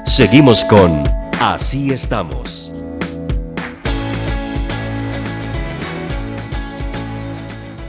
Seguimos con Así Estamos.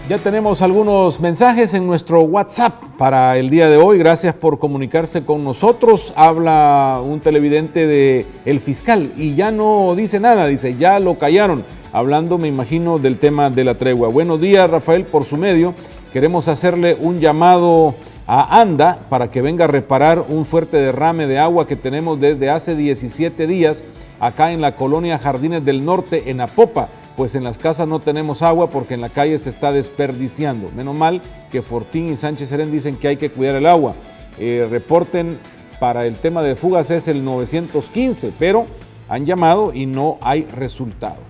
Ya tenemos algunos mensajes en nuestro WhatsApp para el día de hoy. Gracias por comunicarse con nosotros. Habla un televidente de El Fiscal y ya no dice nada, dice, ya lo callaron. Hablando, me imagino, del tema de la tregua. Buenos días, Rafael, por su medio. Queremos hacerle un llamado a ANDA para que venga a reparar un fuerte derrame de agua que tenemos desde hace 17 días acá en la colonia Jardines del Norte, en Apopa. Pues en las casas no tenemos agua porque en la calle se está desperdiciando. Menos mal que Fortín y Sánchez Serén dicen que hay que cuidar el agua. Reporten para el tema de fugas es el 915, pero han llamado y no hay resultado.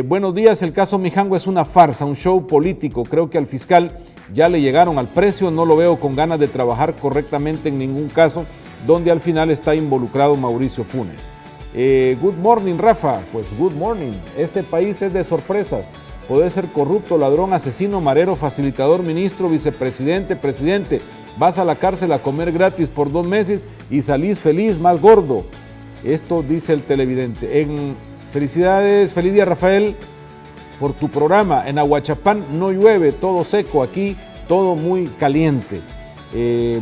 Buenos días, el caso Mijango es una farsa, un show político. Creo que al fiscal ya le llegaron al precio, no lo veo con ganas de trabajar correctamente en ningún caso, donde al final está involucrado Mauricio Funes. Good morning, Rafa. Pues good morning. Este país es de sorpresas. Puede ser corrupto, ladrón, asesino, marero, facilitador, ministro, vicepresidente, presidente. Vas a la cárcel a comer gratis por 2 meses y salís feliz, más gordo. Esto dice el televidente. Felicidades, feliz día, Rafael, por tu programa. En Aguachapán no llueve, todo seco. Aquí todo muy caliente.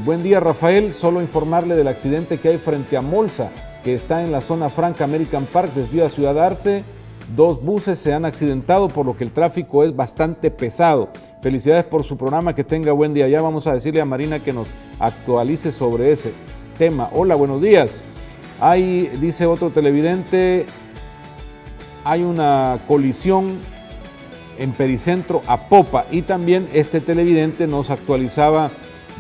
Buen día, Rafael. Solo informarle del accidente que hay frente a Molsa, que está en la zona franca American Park, desvío a Ciudad Arce. 2 buses se han accidentado, por lo que el tráfico es bastante pesado. Felicidades por su programa, que tenga buen día. Ya vamos a decirle a Marina que nos actualice sobre ese tema. Hola, buenos días. Dice otro televidente, hay una colisión en Pericentro Apopa, y también este televidente nos actualizaba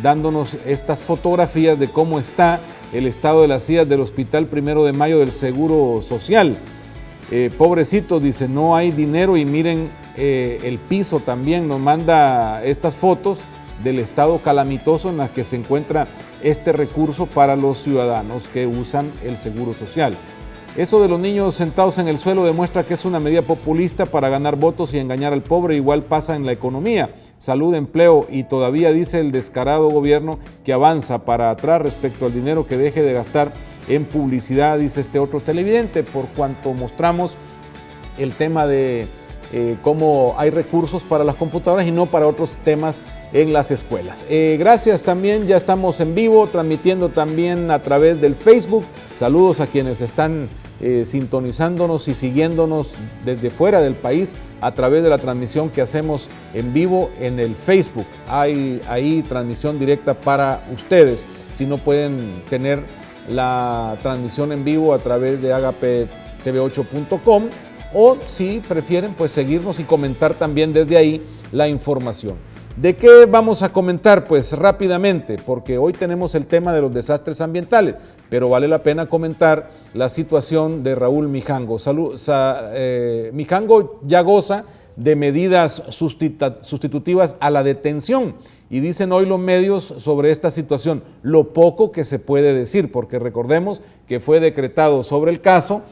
dándonos estas fotografías de cómo está el estado de las sillas del Hospital 1 de Mayo del Seguro Social. Pobrecito, dice, no hay dinero, y miren el piso también. Nos manda estas fotos del estado calamitoso en las que se encuentra este recurso para los ciudadanos que usan el Seguro Social. Eso de los niños sentados en el suelo demuestra que es una medida populista para ganar votos y engañar al pobre. Igual pasa en la economía, salud, empleo, y todavía dice el descarado gobierno que avanza para atrás respecto al dinero que deje de gastar en publicidad, dice este otro televidente, por cuanto mostramos el tema de cómo hay recursos para las computadoras y no para otros temas en las escuelas. Gracias también, ya estamos en vivo, transmitiendo también a través del Facebook. Saludos a quienes están sintonizándonos y siguiéndonos desde fuera del país a través de la transmisión que hacemos en vivo en el Facebook. Hay ahí transmisión directa para ustedes, si no pueden tener la transmisión en vivo a través de agapetv8.com, o si prefieren, pues seguirnos y comentar también desde ahí la información. ¿De qué vamos a comentar? Pues rápidamente, porque hoy tenemos el tema de los desastres ambientales, pero vale la pena comentar la situación de Raúl Mijango. Mijango ya goza de medidas sustitutivas a la detención, y dicen hoy los medios sobre esta situación lo poco que se puede decir, porque recordemos que fue decretado sobre el caso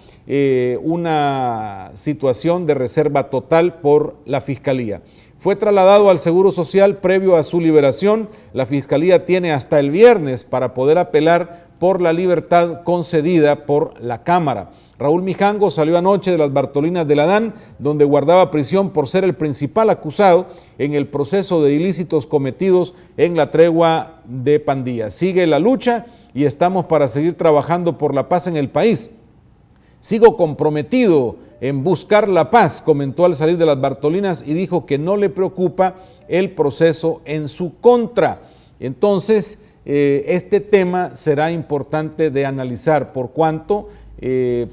una situación de reserva total por la Fiscalía. Fue trasladado al Seguro Social previo a su liberación. La Fiscalía tiene hasta el viernes para poder apelar por la libertad concedida por la Cámara. Raúl Mijango salió anoche de las Bartolinas del Adán, donde guardaba prisión por ser el principal acusado en el proceso de ilícitos cometidos en la tregua de pandillas. Sigue la lucha y estamos para seguir trabajando por la paz en el país. Sigo comprometido en buscar la paz, comentó al salir de las Bartolinas, y dijo que no le preocupa el proceso en su contra. Entonces, este tema será importante de analizar, por cuanto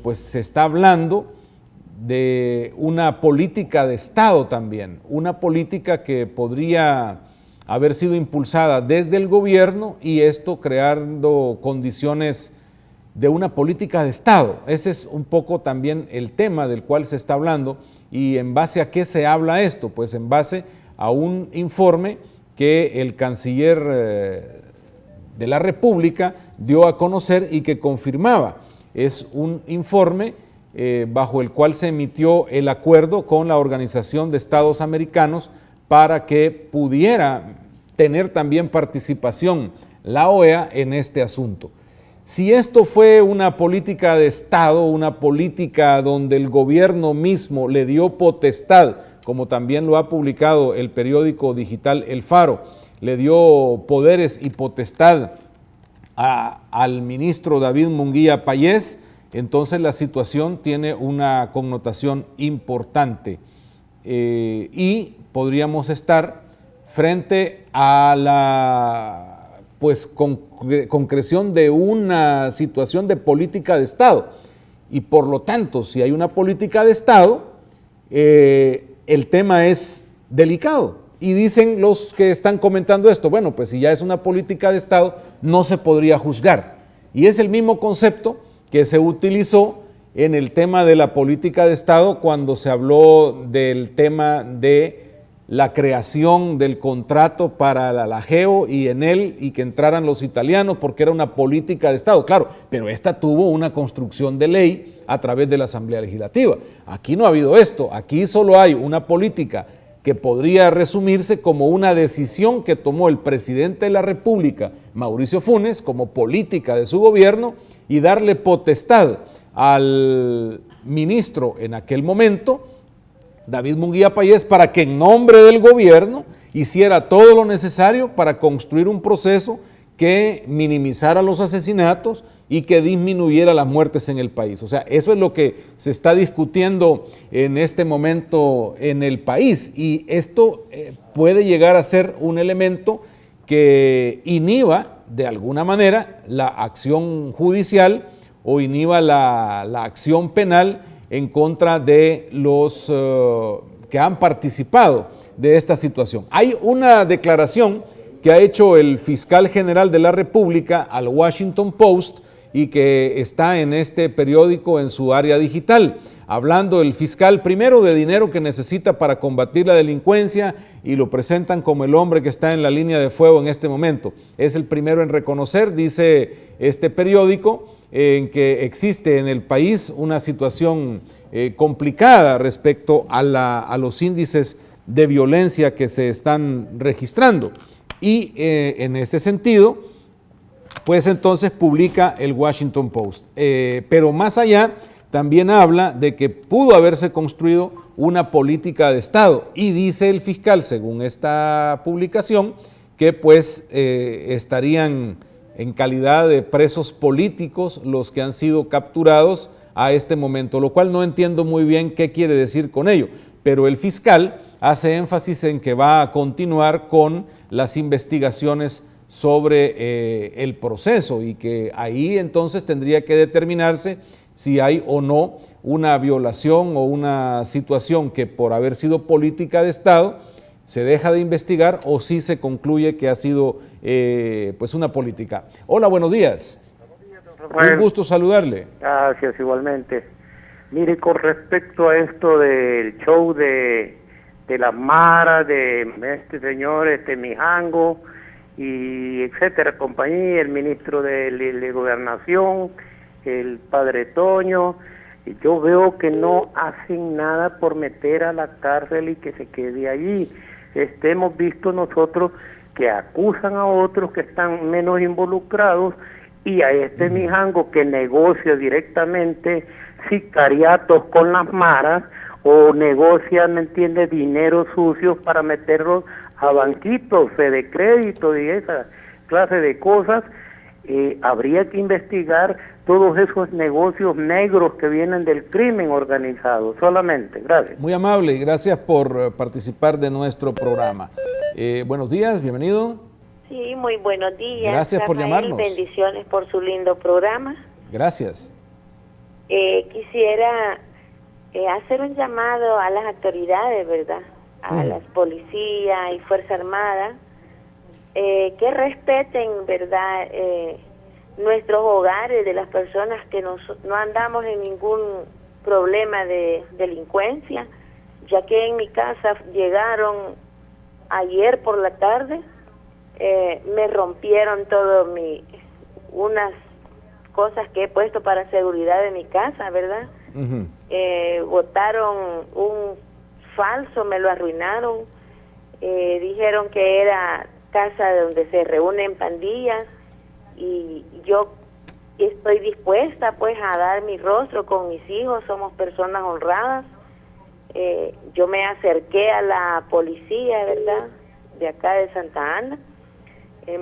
pues se está hablando de una política de Estado también, una política que podría haber sido impulsada desde el gobierno, y esto creando condiciones de una política de Estado. Ese es un poco también el tema del cual se está hablando. ¿Y en base a qué se habla esto? Pues en base a un informe que el canciller de la República dio a conocer y que confirmaba. Es un informe bajo el cual se emitió el acuerdo con la Organización de Estados Americanos para que pudiera tener también participación la OEA en este asunto. Si esto fue una política de Estado, una política donde el gobierno mismo le dio potestad, como también lo ha publicado el periódico digital El Faro, le dio poderes y potestad al ministro David Munguía Payés, entonces la situación tiene una connotación importante y podríamos estar frente a la concreción de una situación de política de Estado. Y por lo tanto, si hay una política de Estado, el tema es delicado. Y dicen los que están comentando esto, bueno, pues si ya es una política de Estado, no se podría juzgar. Y es el mismo concepto que se utilizó en el tema de la política de Estado cuando se habló del tema de la creación del contrato para la GEO y en él y que entraran los italianos porque era una política de Estado, claro, pero esta tuvo una construcción de ley a través de la Asamblea Legislativa. Aquí no ha habido esto, aquí solo hay una política que podría resumirse como una decisión que tomó el presidente de la República, Mauricio Funes, como política de su gobierno y darle potestad al ministro en aquel momento, David Munguía Payés, para que en nombre del gobierno hiciera todo lo necesario para construir un proceso que minimizara los asesinatos y que disminuyera las muertes en el país. O sea, eso es lo que se está discutiendo en este momento en el país y esto puede llegar a ser un elemento que inhiba de alguna manera la acción judicial o inhiba la acción penal en contra de los que han participado de esta situación. Hay una declaración que ha hecho el fiscal general de la República al Washington Post y que está en este periódico en su área digital, hablando el fiscal primero de dinero que necesita para combatir la delincuencia y lo presentan como el hombre que está en la línea de fuego en este momento. Es el primero en reconocer, dice este periódico, en que existe en el país una situación complicada respecto a los índices de violencia que se están registrando. Y en ese sentido, pues entonces publica el Washington Post. Pero más allá, también habla de que pudo haberse construido una política de Estado. Y dice el fiscal, según esta publicación, que pues estarían en calidad de presos políticos los que han sido capturados a este momento, lo cual no entiendo muy bien qué quiere decir con ello, pero el fiscal hace énfasis en que va a continuar con las investigaciones sobre el proceso y que ahí entonces tendría que determinarse si hay o no una violación o una situación que por haber sido política de Estado se deja de investigar o si se concluye que ha sido pues una política. Hola, buenos días. Rafael, un gusto saludarle. Gracias, igualmente. Mire, con respecto a esto del show de las maras, de este señor, Mijango, y etcétera, compañía, el ministro de Gobernación, el padre Toño, yo veo que no hacen nada por meter a la cárcel y que se quede allí. Hemos visto nosotros que acusan a otros que están menos involucrados y a Mijango que negocia directamente sicariatos con las maras o negocia, ¿me entiende?, dinero sucio para meterlos a banquitos, de crédito y esa clase de cosas. Habría que investigar todos esos negocios negros que vienen del crimen organizado, solamente. Gracias. Muy amable y gracias por participar de nuestro programa. Buenos días, bienvenido. Sí, muy buenos días. Gracias por Rafael, llamarnos. bendiciones por su lindo programa. Gracias. Quisiera hacer un llamado a las autoridades, ¿verdad? A las policías y Fuerza Armada, que respeten, ¿verdad?, nuestros hogares de las personas que no andamos en ningún problema de delincuencia, ya que en mi casa llegaron ayer por la tarde, me rompieron unas cosas que he puesto para seguridad de mi casa, ¿verdad? Botaron un falso, me lo arruinaron, dijeron que era casa donde se reúnen pandillas y yo estoy dispuesta pues a dar mi rostro con mis hijos, somos personas honradas. Yo me acerqué a la policía, ¿verdad?, de acá de Santa Ana,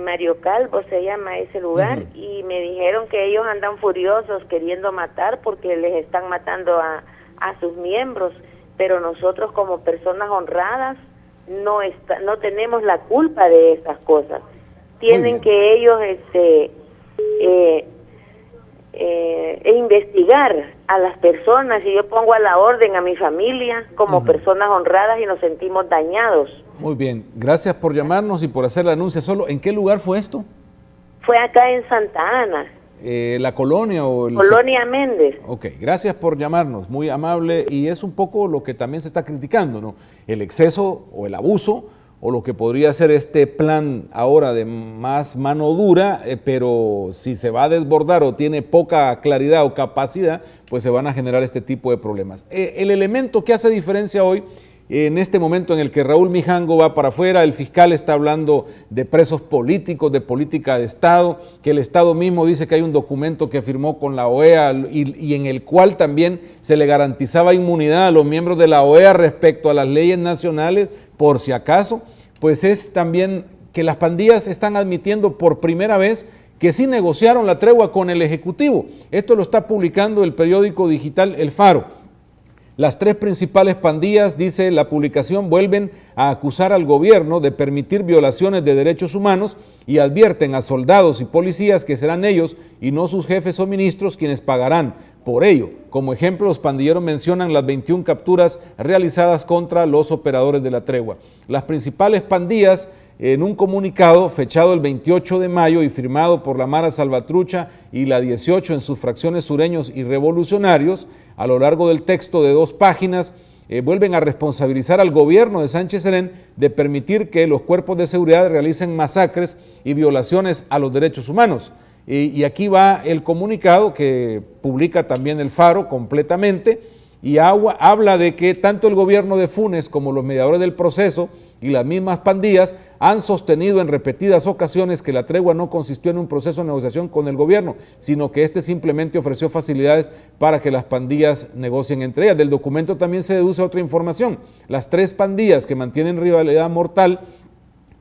Mario Calvo se llama ese lugar, y me dijeron que ellos andan furiosos queriendo matar porque les están matando a sus miembros, pero nosotros como personas honradas no tenemos la culpa de esas cosas. Tienen que ellos investigar a las personas, y yo pongo a la orden a mi familia como personas honradas y nos sentimos dañados. Muy bien, gracias por llamarnos y por hacer la denuncia. Solo, ¿en qué lugar fue esto? Fue acá en Santa Ana. ¿La colonia o el...? Colonia Méndez. Ok, gracias por llamarnos, muy amable, y es un poco lo que también se está criticando, ¿no? El exceso o el abuso, o lo que podría ser este plan ahora de más mano dura, pero si se va a desbordar o tiene poca claridad o capacidad, pues se van a generar este tipo de problemas. El elemento que hace diferencia hoy, en este momento en el que Raúl Mijango va para afuera, el fiscal está hablando de presos políticos, de política de Estado, que el Estado mismo dice que hay un documento que firmó con la OEA y en el cual también se le garantizaba inmunidad a los miembros de la OEA respecto a las leyes nacionales, por si acaso, pues es también que las pandillas están admitiendo por primera vez que sí negociaron la tregua con el Ejecutivo. Esto lo está publicando el periódico digital El Faro. Las tres principales pandillas, dice la publicación, vuelven a acusar al gobierno de permitir violaciones de derechos humanos y advierten a soldados y policías que serán ellos y no sus jefes o ministros quienes pagarán por ello. Como ejemplo, los pandilleros mencionan las 21 capturas realizadas contra los operadores de la tregua. Las principales pandillas, en un comunicado fechado el 28 de mayo y firmado por la Mara Salvatrucha y la 18 en sus fracciones sureños y revolucionarios, a lo largo del texto de 2 páginas, vuelven a responsabilizar al gobierno de Sánchez Serén de permitir que los cuerpos de seguridad realicen masacres y violaciones a los derechos humanos. Y aquí va el comunicado que publica también El Faro completamente, y habla de que tanto el gobierno de Funes como los mediadores del proceso y las mismas pandillas han sostenido en repetidas ocasiones que la tregua no consistió en un proceso de negociación con el gobierno, sino que este simplemente ofreció facilidades para que las pandillas negocien entre ellas. Del documento también se deduce otra información. Las 3 pandillas que mantienen rivalidad mortal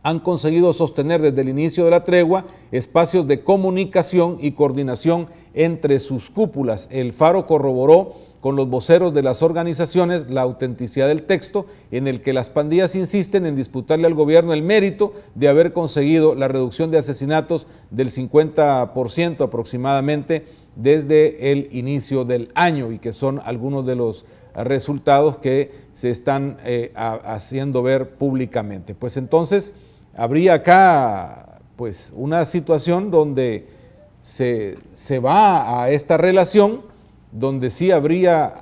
han conseguido sostener desde el inicio de la tregua espacios de comunicación y coordinación entre sus cúpulas. El Faro corroboró con los voceros de las organizaciones la autenticidad del texto en el que las pandillas insisten en disputarle al gobierno el mérito de haber conseguido la reducción de asesinatos del 50% aproximadamente desde el inicio del año, y que son algunos de los resultados que se están haciendo ver públicamente. Pues entonces habría acá pues una situación donde se va a esta relación donde sí habría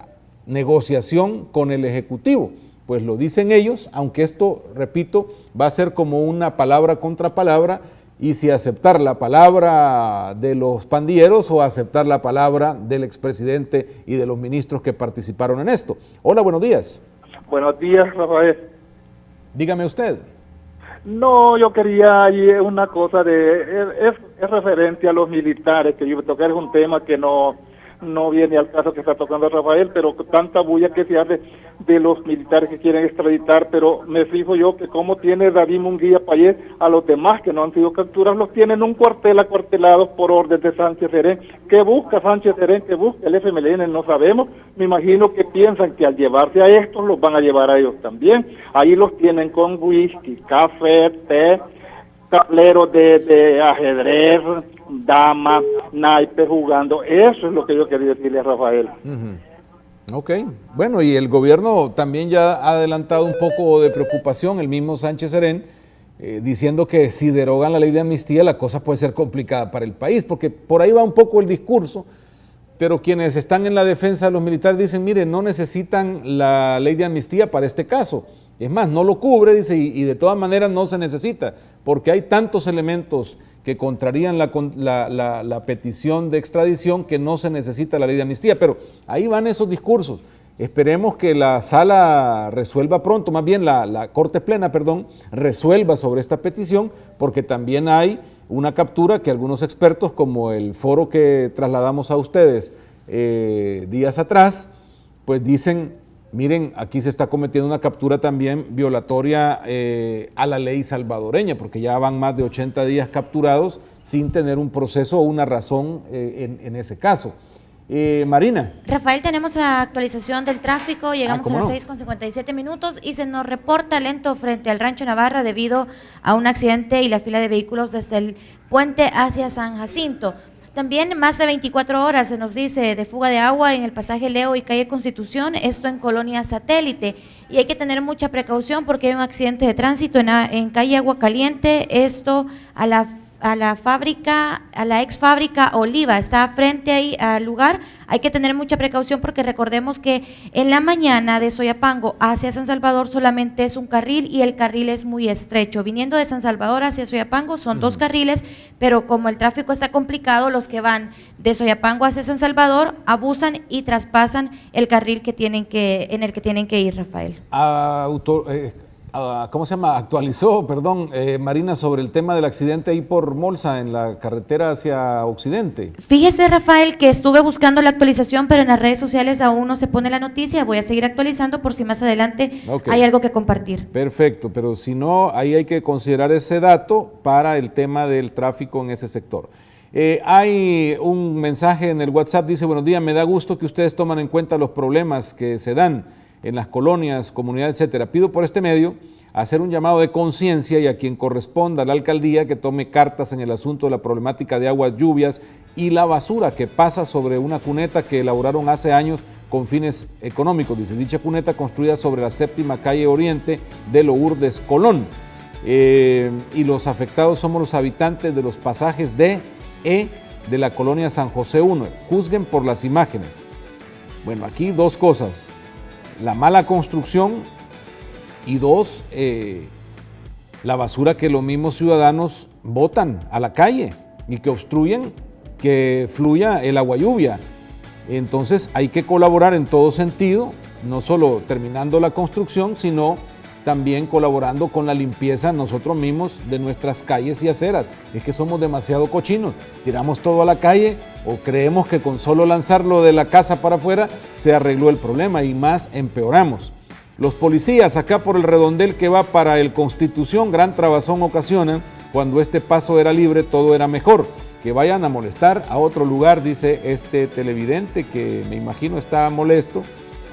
negociación con el Ejecutivo, pues lo dicen ellos, aunque esto, repito, va a ser como una palabra contra palabra, y si aceptar la palabra de los pandilleros o aceptar la palabra del expresidente y de los ministros que participaron en esto. Hola, buenos días. Buenos días, Rafael. Dígame usted. No, yo quería una cosa es referente a los militares, que yo me tocar es un tema que no viene al caso que está tocando Rafael, pero tanta bulla que se hace de los militares que quieren extraditar, pero me fijo yo que como tiene David Munguía Payés a los demás que no han sido capturados, los tienen en un cuartel acuartelados por orden de Sánchez Serén. ¿Qué busca Sánchez Serén? ¿Qué busca el FMLN? No sabemos. Me imagino que piensan que al llevarse a estos los van a llevar a ellos también. Ahí los tienen con whisky, café, té, tableros de ajedrez, damas, naipes jugando. Eso es lo que yo quería decirle a Rafael. Ok, bueno, y el gobierno también ya ha adelantado un poco de preocupación, el mismo Sánchez Serén, diciendo que si derogan la ley de amnistía la cosa puede ser complicada para el país, porque por ahí va un poco el discurso, pero quienes están en la defensa de los militares dicen, mire, no necesitan la ley de amnistía para este caso. Es más, no lo cubre, dice, y de todas maneras no se necesita, porque hay tantos elementos que contrarían la petición de extradición que no se necesita la ley de amnistía. Pero ahí van esos discursos. Esperemos que la sala resuelva pronto, más bien la Corte Plena, perdón, resuelva sobre esta petición, porque también hay una captura que algunos expertos, como el foro que trasladamos a ustedes días atrás, pues dicen, miren, aquí se está cometiendo una captura también violatoria a la ley salvadoreña, porque ya van más de 80 días capturados sin tener un proceso o una razón en ese caso. Marina. Rafael, tenemos la actualización del tráfico, llegamos a las no? 6:57 y se nos reporta lento frente al Rancho Navarra debido a un accidente y la fila de vehículos desde el puente hacia San Jacinto. También más de 24 horas se nos dice de fuga de agua en el pasaje Leo y calle Constitución, esto en Colonia Satélite. Y hay que tener mucha precaución porque hay un accidente de tránsito en calle Agua Caliente, esto a la fábrica, a la ex fábrica Oliva, está frente ahí al lugar. Hay que tener mucha precaución porque recordemos que en la mañana de Soyapango hacia San Salvador solamente es un carril y el carril es muy estrecho. Viniendo de San Salvador hacia Soyapango son dos carriles, pero como el tráfico está complicado, los que van de Soyapango hacia San Salvador abusan y traspasan el carril en el que tienen que ir, Rafael. ¿Cómo se llama? Actualizó, Marina, sobre el tema del accidente ahí por Molsa, en la carretera hacia Occidente. Fíjese, Rafael, que estuve buscando la actualización, pero en las redes sociales aún no se pone la noticia. Voy a seguir actualizando por si más adelante hay algo que compartir. Perfecto, pero si no, ahí hay que considerar ese dato para el tema del tráfico en ese sector. Hay un mensaje en el WhatsApp, dice, buenos días, me da gusto que ustedes toman en cuenta los problemas que se dan en las colonias, comunidades, etcétera. Pido por este medio hacer un llamado de conciencia y a quien corresponda a la alcaldía que tome cartas en el asunto de la problemática de aguas lluvias y la basura que pasa sobre una cuneta que elaboraron hace años con fines económicos. Dice, dicha cuneta construida sobre la 7ª calle Oriente de Lourdes, Colón. Y los afectados somos los habitantes de los pasajes D, E de la colonia San José 1. Juzguen por las imágenes. Bueno, aquí dos cosas. La mala construcción y dos, la basura que los mismos ciudadanos botan a la calle y que obstruyen que fluya el agua lluvia. Entonces hay que colaborar en todo sentido, no solo terminando la construcción, sino también colaborando con la limpieza nosotros mismos de nuestras calles y aceras. Es que somos demasiado cochinos, tiramos todo a la calle o creemos que con solo lanzarlo de la casa para afuera se arregló el problema y más empeoramos. Los policías acá por el redondel que va para el Constitución, gran trabazón ocasionan. Cuando este paso era libre todo era mejor. Que vayan a molestar a otro lugar, dice este televidente que me imagino está molesto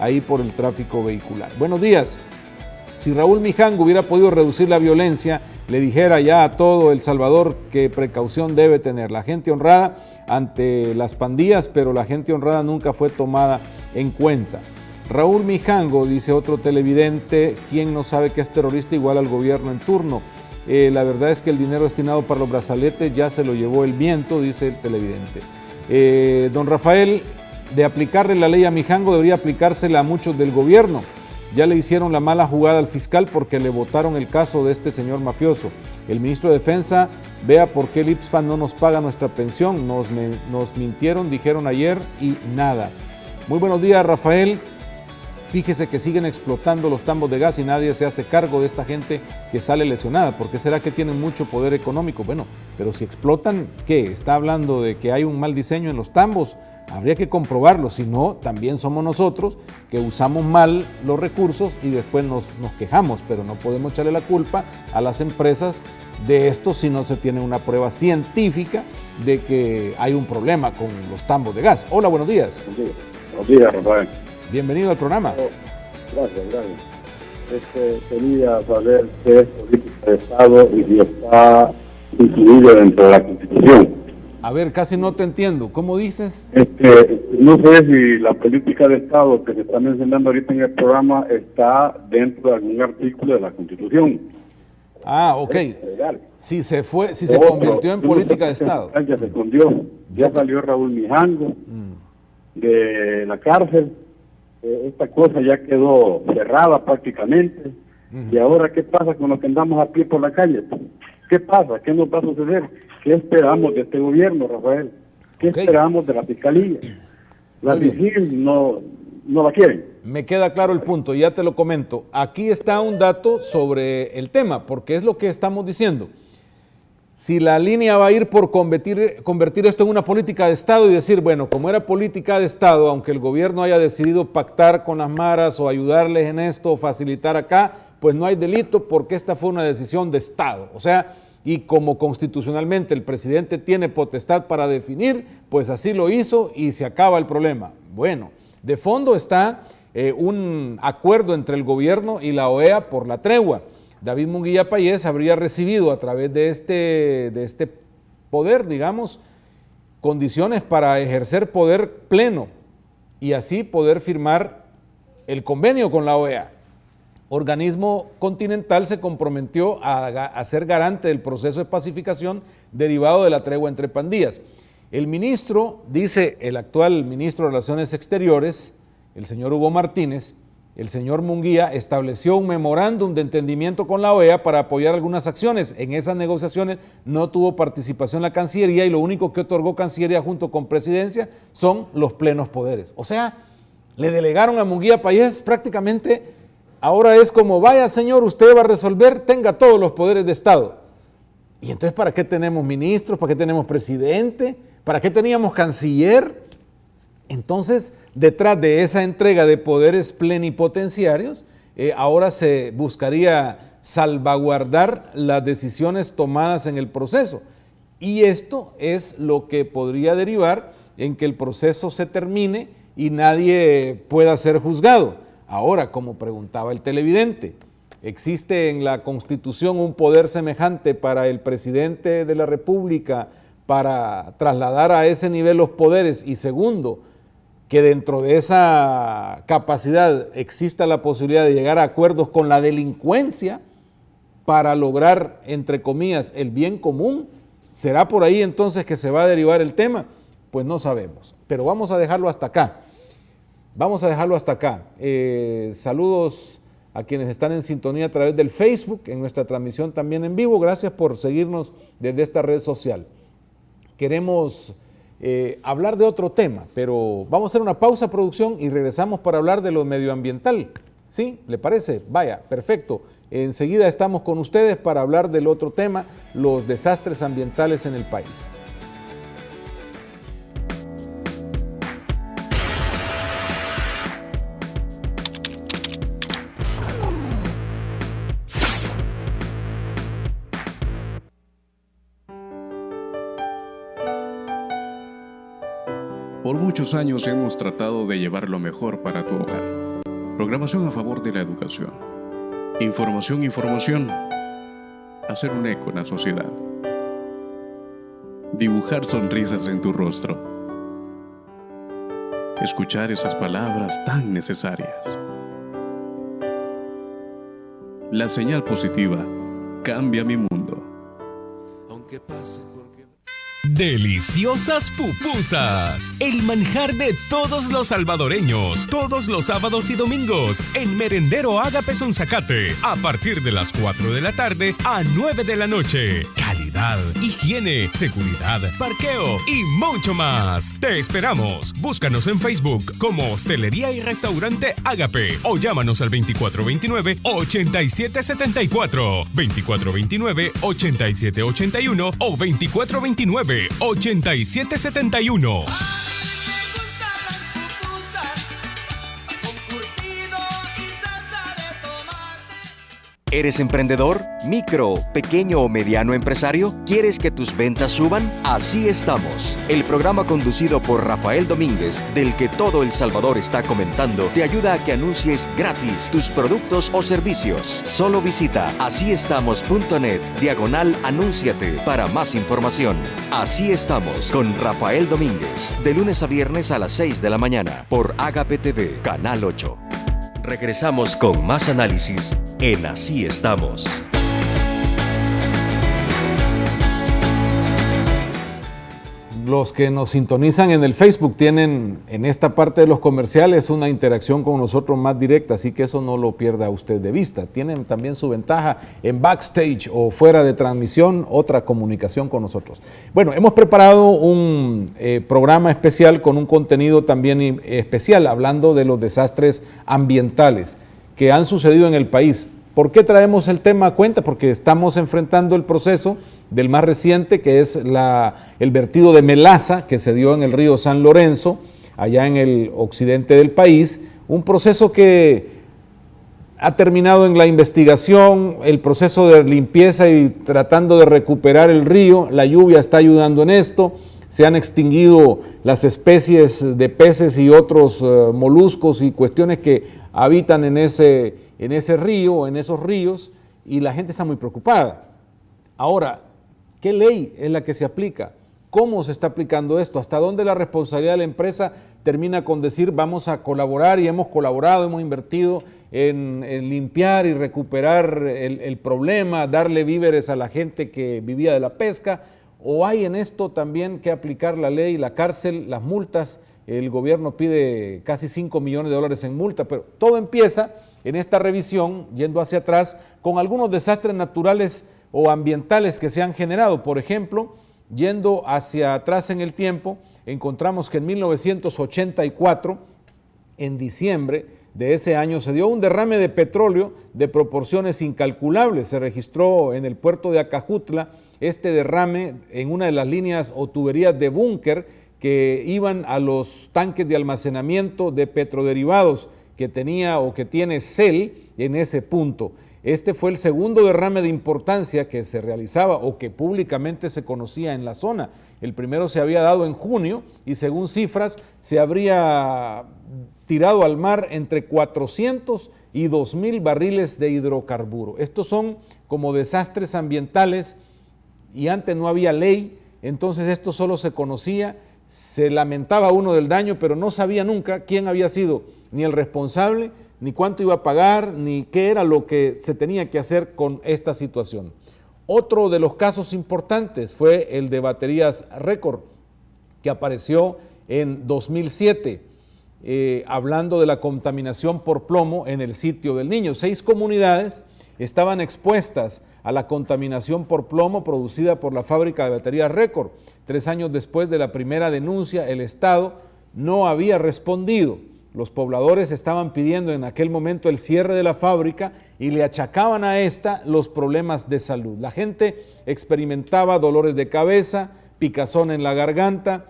ahí por el tráfico vehicular. Buenos días. Si Raúl Mijango hubiera podido reducir la violencia, le dijera ya a todo El Salvador qué precaución debe tener. La gente honrada ante las pandillas, pero la gente honrada nunca fue tomada en cuenta. Raúl Mijango, dice otro televidente, ¿quién no sabe que es terrorista igual al gobierno en turno? La verdad es que el dinero destinado para los brazaletes ya se lo llevó el viento, dice el televidente. Don Rafael, de aplicarle la ley a Mijango, debería aplicársela a muchos del gobierno. Ya le hicieron la mala jugada al fiscal porque le votaron el caso de este señor mafioso. El ministro de Defensa, vea por qué el IPSFA no nos paga nuestra pensión. Nos mintieron, dijeron ayer y nada. Muy buenos días, Rafael. Fíjese que siguen explotando los tambos de gas y nadie se hace cargo de esta gente que sale lesionada. ¿Por qué será que tienen mucho poder económico? Bueno, pero si explotan, ¿qué? ¿Está hablando de que hay un mal diseño en los tambos? Habría que comprobarlo, si no, también somos nosotros que usamos mal los recursos y después nos quejamos, pero no podemos echarle la culpa a las empresas de esto si no se tiene una prueba científica de que hay un problema con los tambos de gas. Hola, buenos días. Buenos días, Rafael. Bienvenido al programa. Gracias. Quería saber qué es política de Estado y si está incluido dentro de la Constitución. A ver, casi no te entiendo. ¿Cómo dices? No sé si la política de Estado que se está mencionando ahorita en el programa está dentro de algún artículo de la Constitución. Ah, ok. Si se convirtió en política de Estado. Ya se escondió. Ya salió Raúl Mijango de la cárcel. Esta cosa ya quedó cerrada prácticamente. Y ahora, ¿qué pasa con los que andamos a pie por la calle? ¿Qué pasa? ¿Qué nos va a suceder? ¿Qué esperamos de este gobierno, Rafael? ¿Qué esperamos de la Fiscalía? La vigil no la quieren. Me queda claro el punto, ya te lo comento. Aquí está un dato sobre el tema, porque es lo que estamos diciendo. si la línea va a ir por convertir esto en una política de Estado y decir, bueno, como era política de Estado, aunque el gobierno haya decidido pactar con las maras o ayudarles en esto o facilitar acá, pues no hay delito porque esta fue una decisión de Estado. O sea, y como constitucionalmente el presidente tiene potestad para definir, pues así lo hizo y se acaba el problema. Bueno, de fondo está un acuerdo entre el gobierno y la OEA por la tregua. David Munguía Payés habría recibido a través de este poder, digamos, condiciones para ejercer poder pleno y así poder firmar el convenio con la OEA. Organismo continental se comprometió a ser garante del proceso de pacificación derivado de la tregua entre pandillas. El ministro, dice el actual ministro de Relaciones Exteriores, el señor Hugo Martínez, el señor Munguía estableció un memorándum de entendimiento con la OEA para apoyar algunas acciones. En esas negociaciones no tuvo participación la Cancillería y lo único que otorgó Cancillería junto con Presidencia son los plenos poderes. O sea, le delegaron a Munguía Payés prácticamente, ahora es como, vaya señor, usted va a resolver, tenga todos los poderes de Estado. Y entonces, ¿para qué tenemos ministros? ¿Para qué tenemos presidente? ¿Para qué teníamos canciller? Entonces, detrás de esa entrega de poderes plenipotenciarios, ahora se buscaría salvaguardar las decisiones tomadas en el proceso. Y esto es lo que podría derivar en que el proceso se termine y nadie pueda ser juzgado. Ahora, como preguntaba el televidente, ¿existe en la Constitución un poder semejante para el presidente de la República para trasladar a ese nivel los poderes? Y segundo, que dentro de esa capacidad exista la posibilidad de llegar a acuerdos con la delincuencia para lograr, entre comillas, el bien común. ¿Será por ahí entonces que se va a derivar el tema? Pues no sabemos, pero vamos a dejarlo hasta acá. Vamos a dejarlo hasta acá. Saludos a quienes están en sintonía a través del Facebook, en nuestra transmisión también en vivo. Gracias por seguirnos desde esta red social. Queremos hablar de otro tema, pero vamos a hacer una pausa, producción, y regresamos para hablar de lo medioambiental. ¿Sí? ¿Le parece? Vaya, perfecto. Enseguida estamos con ustedes para hablar del otro tema, los desastres ambientales en el país. Por muchos años hemos tratado de llevar lo mejor para tu hogar. Programación a favor de la educación. Información. Hacer un eco en la sociedad. Dibujar sonrisas en tu rostro. Escuchar esas palabras tan necesarias. La señal positiva cambia mi mundo. Aunque pase porque... Deliciosas pupusas, el manjar de todos los salvadoreños, todos los sábados y domingos, en Merendero Ágape Sonzacate, a partir de las 4 de la tarde a 9 de la noche. Calidad, higiene, seguridad, parqueo y mucho más. Te esperamos. Búscanos en Facebook como Hostelería y Restaurante Ágape o llámanos al 2429-8774, 2429-8781 o 2429-8771. ¿Eres emprendedor, micro, pequeño o mediano empresario? ¿Quieres que tus ventas suban? Así estamos. El programa conducido por Rafael Domínguez, del que todo El Salvador está comentando, te ayuda a que anuncies gratis tus productos o servicios. Solo visita asiestamos.net/anúnciate para más información. Así estamos con Rafael Domínguez, de lunes a viernes a las 6 de la mañana por Ágape TV, Canal 8. Regresamos con más análisis en Así Estamos. Los que nos sintonizan en el Facebook tienen en esta parte de los comerciales una interacción con nosotros más directa, así que eso no lo pierda usted de vista. Tienen también su ventaja en backstage o fuera de transmisión, otra comunicación con nosotros. Bueno, hemos preparado un programa especial con un contenido también especial, hablando de los desastres ambientales que han sucedido en el país. ¿Por qué traemos el tema a cuenta? Porque estamos enfrentando el proceso del más reciente, que es el vertido de melaza que se dio en el río San Lorenzo, allá en el occidente del país, un proceso que ha terminado en la investigación, el proceso de limpieza y tratando de recuperar el río. La lluvia está ayudando en esto, se han extinguido las especies de peces y otros moluscos y cuestiones que habitan en ese río, en esos ríos, y la gente está muy preocupada. Ahora, ¿qué ley es la que se aplica? ¿Cómo se está aplicando esto? ¿Hasta dónde la responsabilidad de la empresa termina con decir vamos a colaborar y hemos colaborado, hemos invertido en limpiar y recuperar el problema, darle víveres a la gente que vivía de la pesca? ¿O hay en esto también que aplicar la ley, la cárcel, las multas? El gobierno pide casi 5 millones de dólares en multa, pero todo empieza en esta revisión, yendo hacia atrás, con algunos desastres naturales o ambientales que se han generado. Por ejemplo, yendo hacia atrás en el tiempo, encontramos que en 1984, en diciembre de ese año, se dio un derrame de petróleo de proporciones incalculables. Se registró en el puerto de Acajutla este derrame en una de las líneas o tuberías de búnker que iban a los tanques de almacenamiento de petroderivados que tenía o que tiene Shell en ese punto. Este fue el segundo derrame de importancia que se realizaba o que públicamente se conocía en la zona. El primero se había dado en junio y según cifras se habría tirado al mar entre 400 y 2,000 barriles de hidrocarburo. Estos son como desastres ambientales y antes no había ley, entonces esto solo se conocía, se lamentaba uno del daño, pero no sabía nunca quién había sido ni el responsable, ni cuánto iba a pagar, ni qué era lo que se tenía que hacer con esta situación. Otro de los casos importantes fue el de Baterías Récord, que apareció en 2007, hablando de la contaminación por plomo en el sitio del Niño. 6 comunidades estaban expuestas a la contaminación por plomo producida por la fábrica de Baterías Récord. 3 años después de la primera denuncia, el Estado no había respondido. Los pobladores estaban pidiendo en aquel momento el cierre de la fábrica y le achacaban a esta los problemas de salud. La gente experimentaba dolores de cabeza, picazón en la garganta,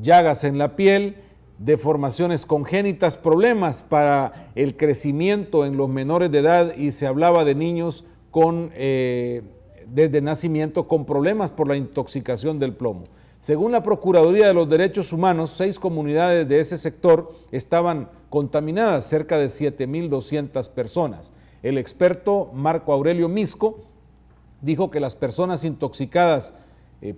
llagas en la piel, deformaciones congénitas, problemas para el crecimiento en los menores de edad, y se hablaba de niños desde nacimiento con problemas por la intoxicación del plomo. Según la Procuraduría de los Derechos Humanos, 6 comunidades de ese sector estaban contaminadas, cerca de 7,200 personas. El experto Marco Aurelio Misco dijo que las personas intoxicadas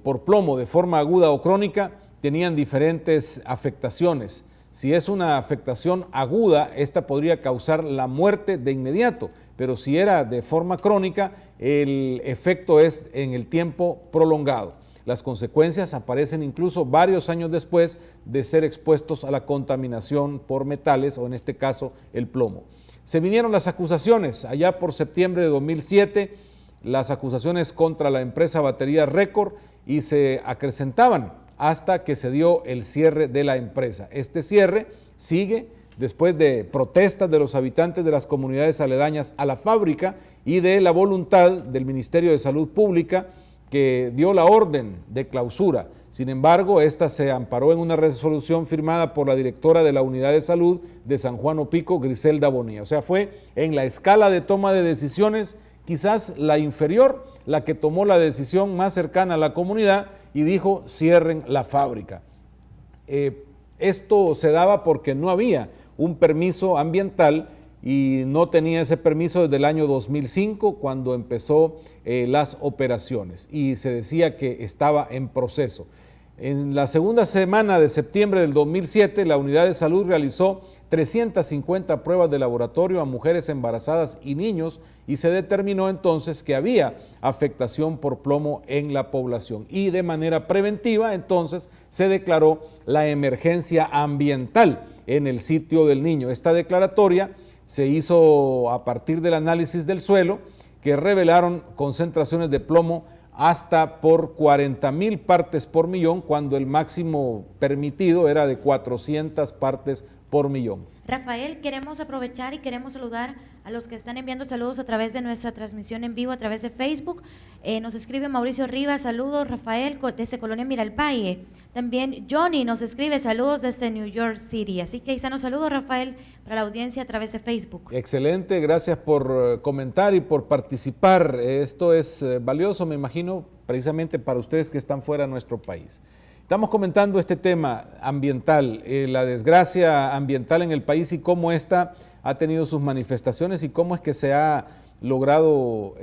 por plomo de forma aguda o crónica tenían diferentes afectaciones. Si es una afectación aguda, esta podría causar la muerte de inmediato, pero si era de forma crónica, el efecto es en el tiempo prolongado. Las consecuencias aparecen incluso varios años después de ser expuestos a la contaminación por metales, o en este caso el plomo. Se vinieron las acusaciones allá por septiembre de 2007, las acusaciones contra la empresa Baterías Récord, y se acrecentaban hasta que se dio el cierre de la empresa. Este cierre sigue después de protestas de los habitantes de las comunidades aledañas a la fábrica y de la voluntad del Ministerio de Salud Pública, que dio la orden de clausura. Sin embargo, esta se amparó en una resolución firmada por la directora de la Unidad de Salud de San Juan Opico, Griselda Bonilla. O sea, fue en la escala de toma de decisiones quizás la inferior, la que tomó la decisión más cercana a la comunidad y dijo cierren la fábrica. Esto se daba porque no había un permiso ambiental y no tenía ese permiso desde el año 2005 cuando empezó las operaciones, y se decía que estaba en proceso. En la segunda semana de septiembre del 2007, la Unidad de Salud realizó 350 pruebas de laboratorio a mujeres embarazadas y niños, y se determinó entonces que había afectación por plomo en la población. Y de manera preventiva, entonces, se declaró la emergencia ambiental en el sitio del Niño. Esta declaratoria se hizo a partir del análisis del suelo, que revelaron concentraciones de plomo hasta por 40,000 partes por millón, cuando el máximo permitido era de 400 partes por millón. Rafael, queremos aprovechar y queremos saludar a los que están enviando saludos a través de nuestra transmisión en vivo a través de Facebook. Nos escribe Mauricio Rivas, saludos Rafael desde Colonia Miralpaye. También Johnny nos escribe saludos desde New York City. Así que ahí están los saludos, Rafael, para la audiencia a través de Facebook. Excelente, gracias por comentar y por participar. Esto es valioso, me imagino, precisamente para ustedes que están fuera de nuestro país. Estamos comentando este tema ambiental, la desgracia ambiental en el país y cómo esta ha tenido sus manifestaciones y cómo es que se ha logrado,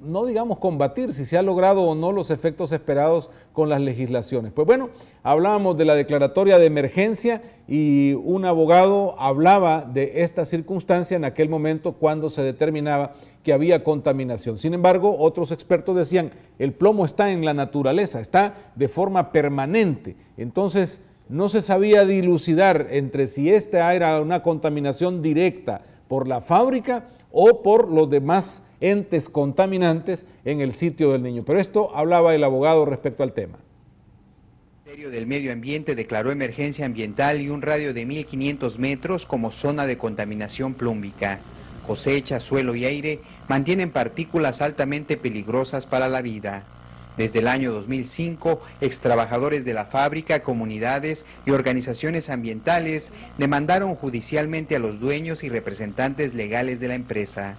no digamos combatir, si se ha logrado o no los efectos esperados con las legislaciones. Pues bueno, hablábamos de la declaratoria de emergencia y un abogado hablaba de esta circunstancia en aquel momento cuando se determinaba que había contaminación. Sin embargo, otros expertos decían, el plomo está en la naturaleza, está de forma permanente. Entonces, no se sabía dilucidar entre si esta era una contaminación directa por la fábrica o por los demás entes contaminantes en el sitio del niño. Pero esto hablaba el abogado respecto al tema. El Ministerio del Medio Ambiente declaró emergencia ambiental y un radio de 1.500 metros como zona de contaminación plúmbica. Cosecha, suelo y aire mantienen partículas altamente peligrosas para la vida. Desde el año 2005, extrabajadores de la fábrica, comunidades y organizaciones ambientales demandaron judicialmente a los dueños y representantes legales de la empresa.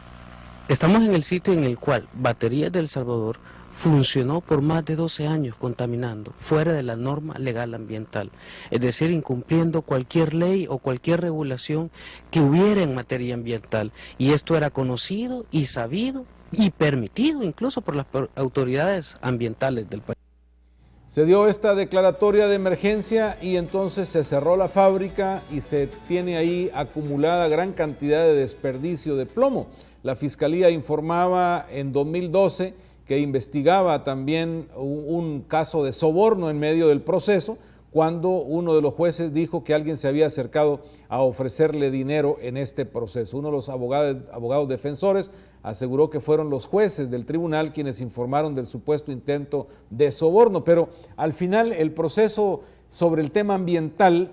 Estamos en el sitio en el cual Baterías del Salvador funcionó por más de 12 años contaminando, fuera de la norma legal ambiental, es decir, incumpliendo cualquier ley o cualquier regulación que hubiera en materia ambiental. Y esto era conocido y sabido y permitido incluso por las autoridades ambientales del país. Se dio esta declaratoria de emergencia y entonces se cerró la fábrica y se tiene ahí acumulada gran cantidad de desperdicio de plomo. La Fiscalía informaba en 2012 que investigaba también un caso de soborno en medio del proceso, cuando uno de los jueces dijo que alguien se había acercado a ofrecerle dinero en este proceso. Uno de los abogados defensores aseguró que fueron los jueces del tribunal quienes informaron del supuesto intento de soborno, pero al final el proceso sobre el tema ambiental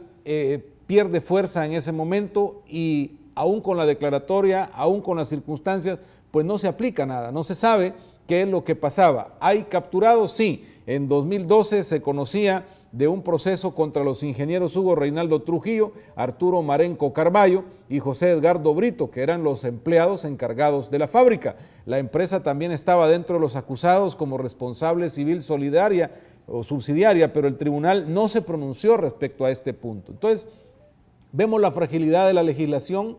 pierde fuerza en ese momento y aún con la declaratoria, aún con las circunstancias, pues no se aplica nada, no se sabe qué es lo que pasaba. ¿Hay capturados? Sí. En 2012 se conocía de un proceso contra los ingenieros Hugo Reinaldo Trujillo, Arturo Marenco Carballo y José Edgardo Brito, que eran los empleados encargados de la fábrica. La empresa también estaba dentro de los acusados como responsable civil solidaria o subsidiaria, pero el tribunal no se pronunció respecto a este punto. Entonces, vemos la fragilidad de la legislación,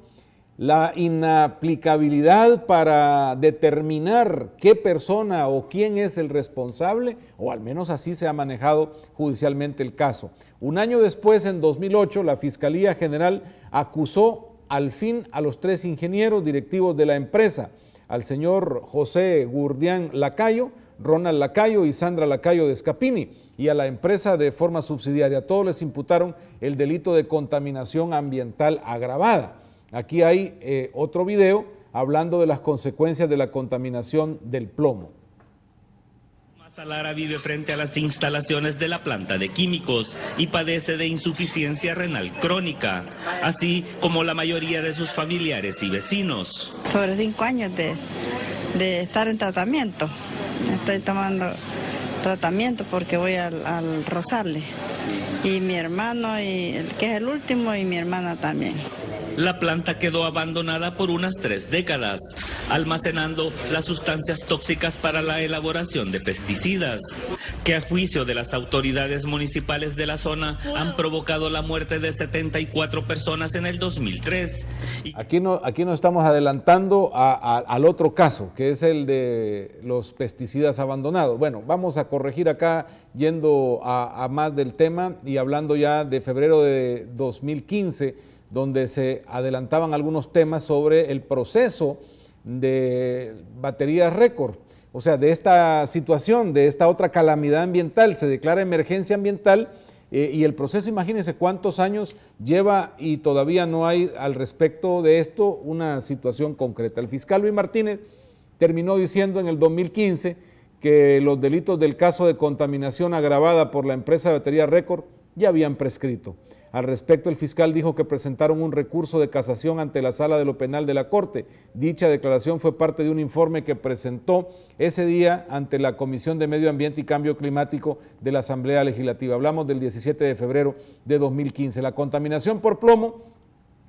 la inaplicabilidad para determinar qué persona o quién es el responsable, o al menos así se ha manejado judicialmente el caso. Un año después, en 2008, la Fiscalía General acusó al fin a los 3 ingenieros directivos de la empresa, al señor José Gurdián Lacayo, Ronald Lacayo y Sandra Lacayo de Scapini, y a la empresa de forma subsidiaria. Todos les imputaron el delito de contaminación ambiental agravada. Aquí hay otro video hablando de las consecuencias de la contaminación del plomo. Lara vive frente a las instalaciones de la planta de químicos y padece de insuficiencia renal crónica, así como la mayoría de sus familiares y vecinos. Sobre 5 años de estar en tratamiento. Estoy tomando tratamiento porque voy al Rosales. Y mi hermano, que es el último, y mi hermana también. La planta quedó abandonada por unas 3 décadas, almacenando las sustancias tóxicas para la elaboración de pesticidas, que a juicio de las autoridades municipales de la zona han provocado la muerte de 74 personas en el 2003. Aquí nos estamos adelantando al otro caso, que es el de los pesticidas abandonados. Bueno, vamos a corregir acá yendo a más del tema y hablando ya de febrero de 2015, donde se adelantaban algunos temas sobre el proceso de Baterías Récord. O sea, de esta situación, de esta otra calamidad ambiental, se declara emergencia ambiental y el proceso, imagínense cuántos años lleva y todavía no hay al respecto de esto una situación concreta. El fiscal Luis Martínez terminó diciendo en el 2015 que los delitos del caso de contaminación agravada por la empresa Baterías Récord ya habían prescrito. Al respecto, el fiscal dijo que presentaron un recurso de casación ante la Sala de lo Penal de la Corte. Dicha declaración fue parte de un informe que presentó ese día ante la Comisión de Medio Ambiente y Cambio Climático de la Asamblea Legislativa. Hablamos del 17 de febrero de 2015. La contaminación por plomo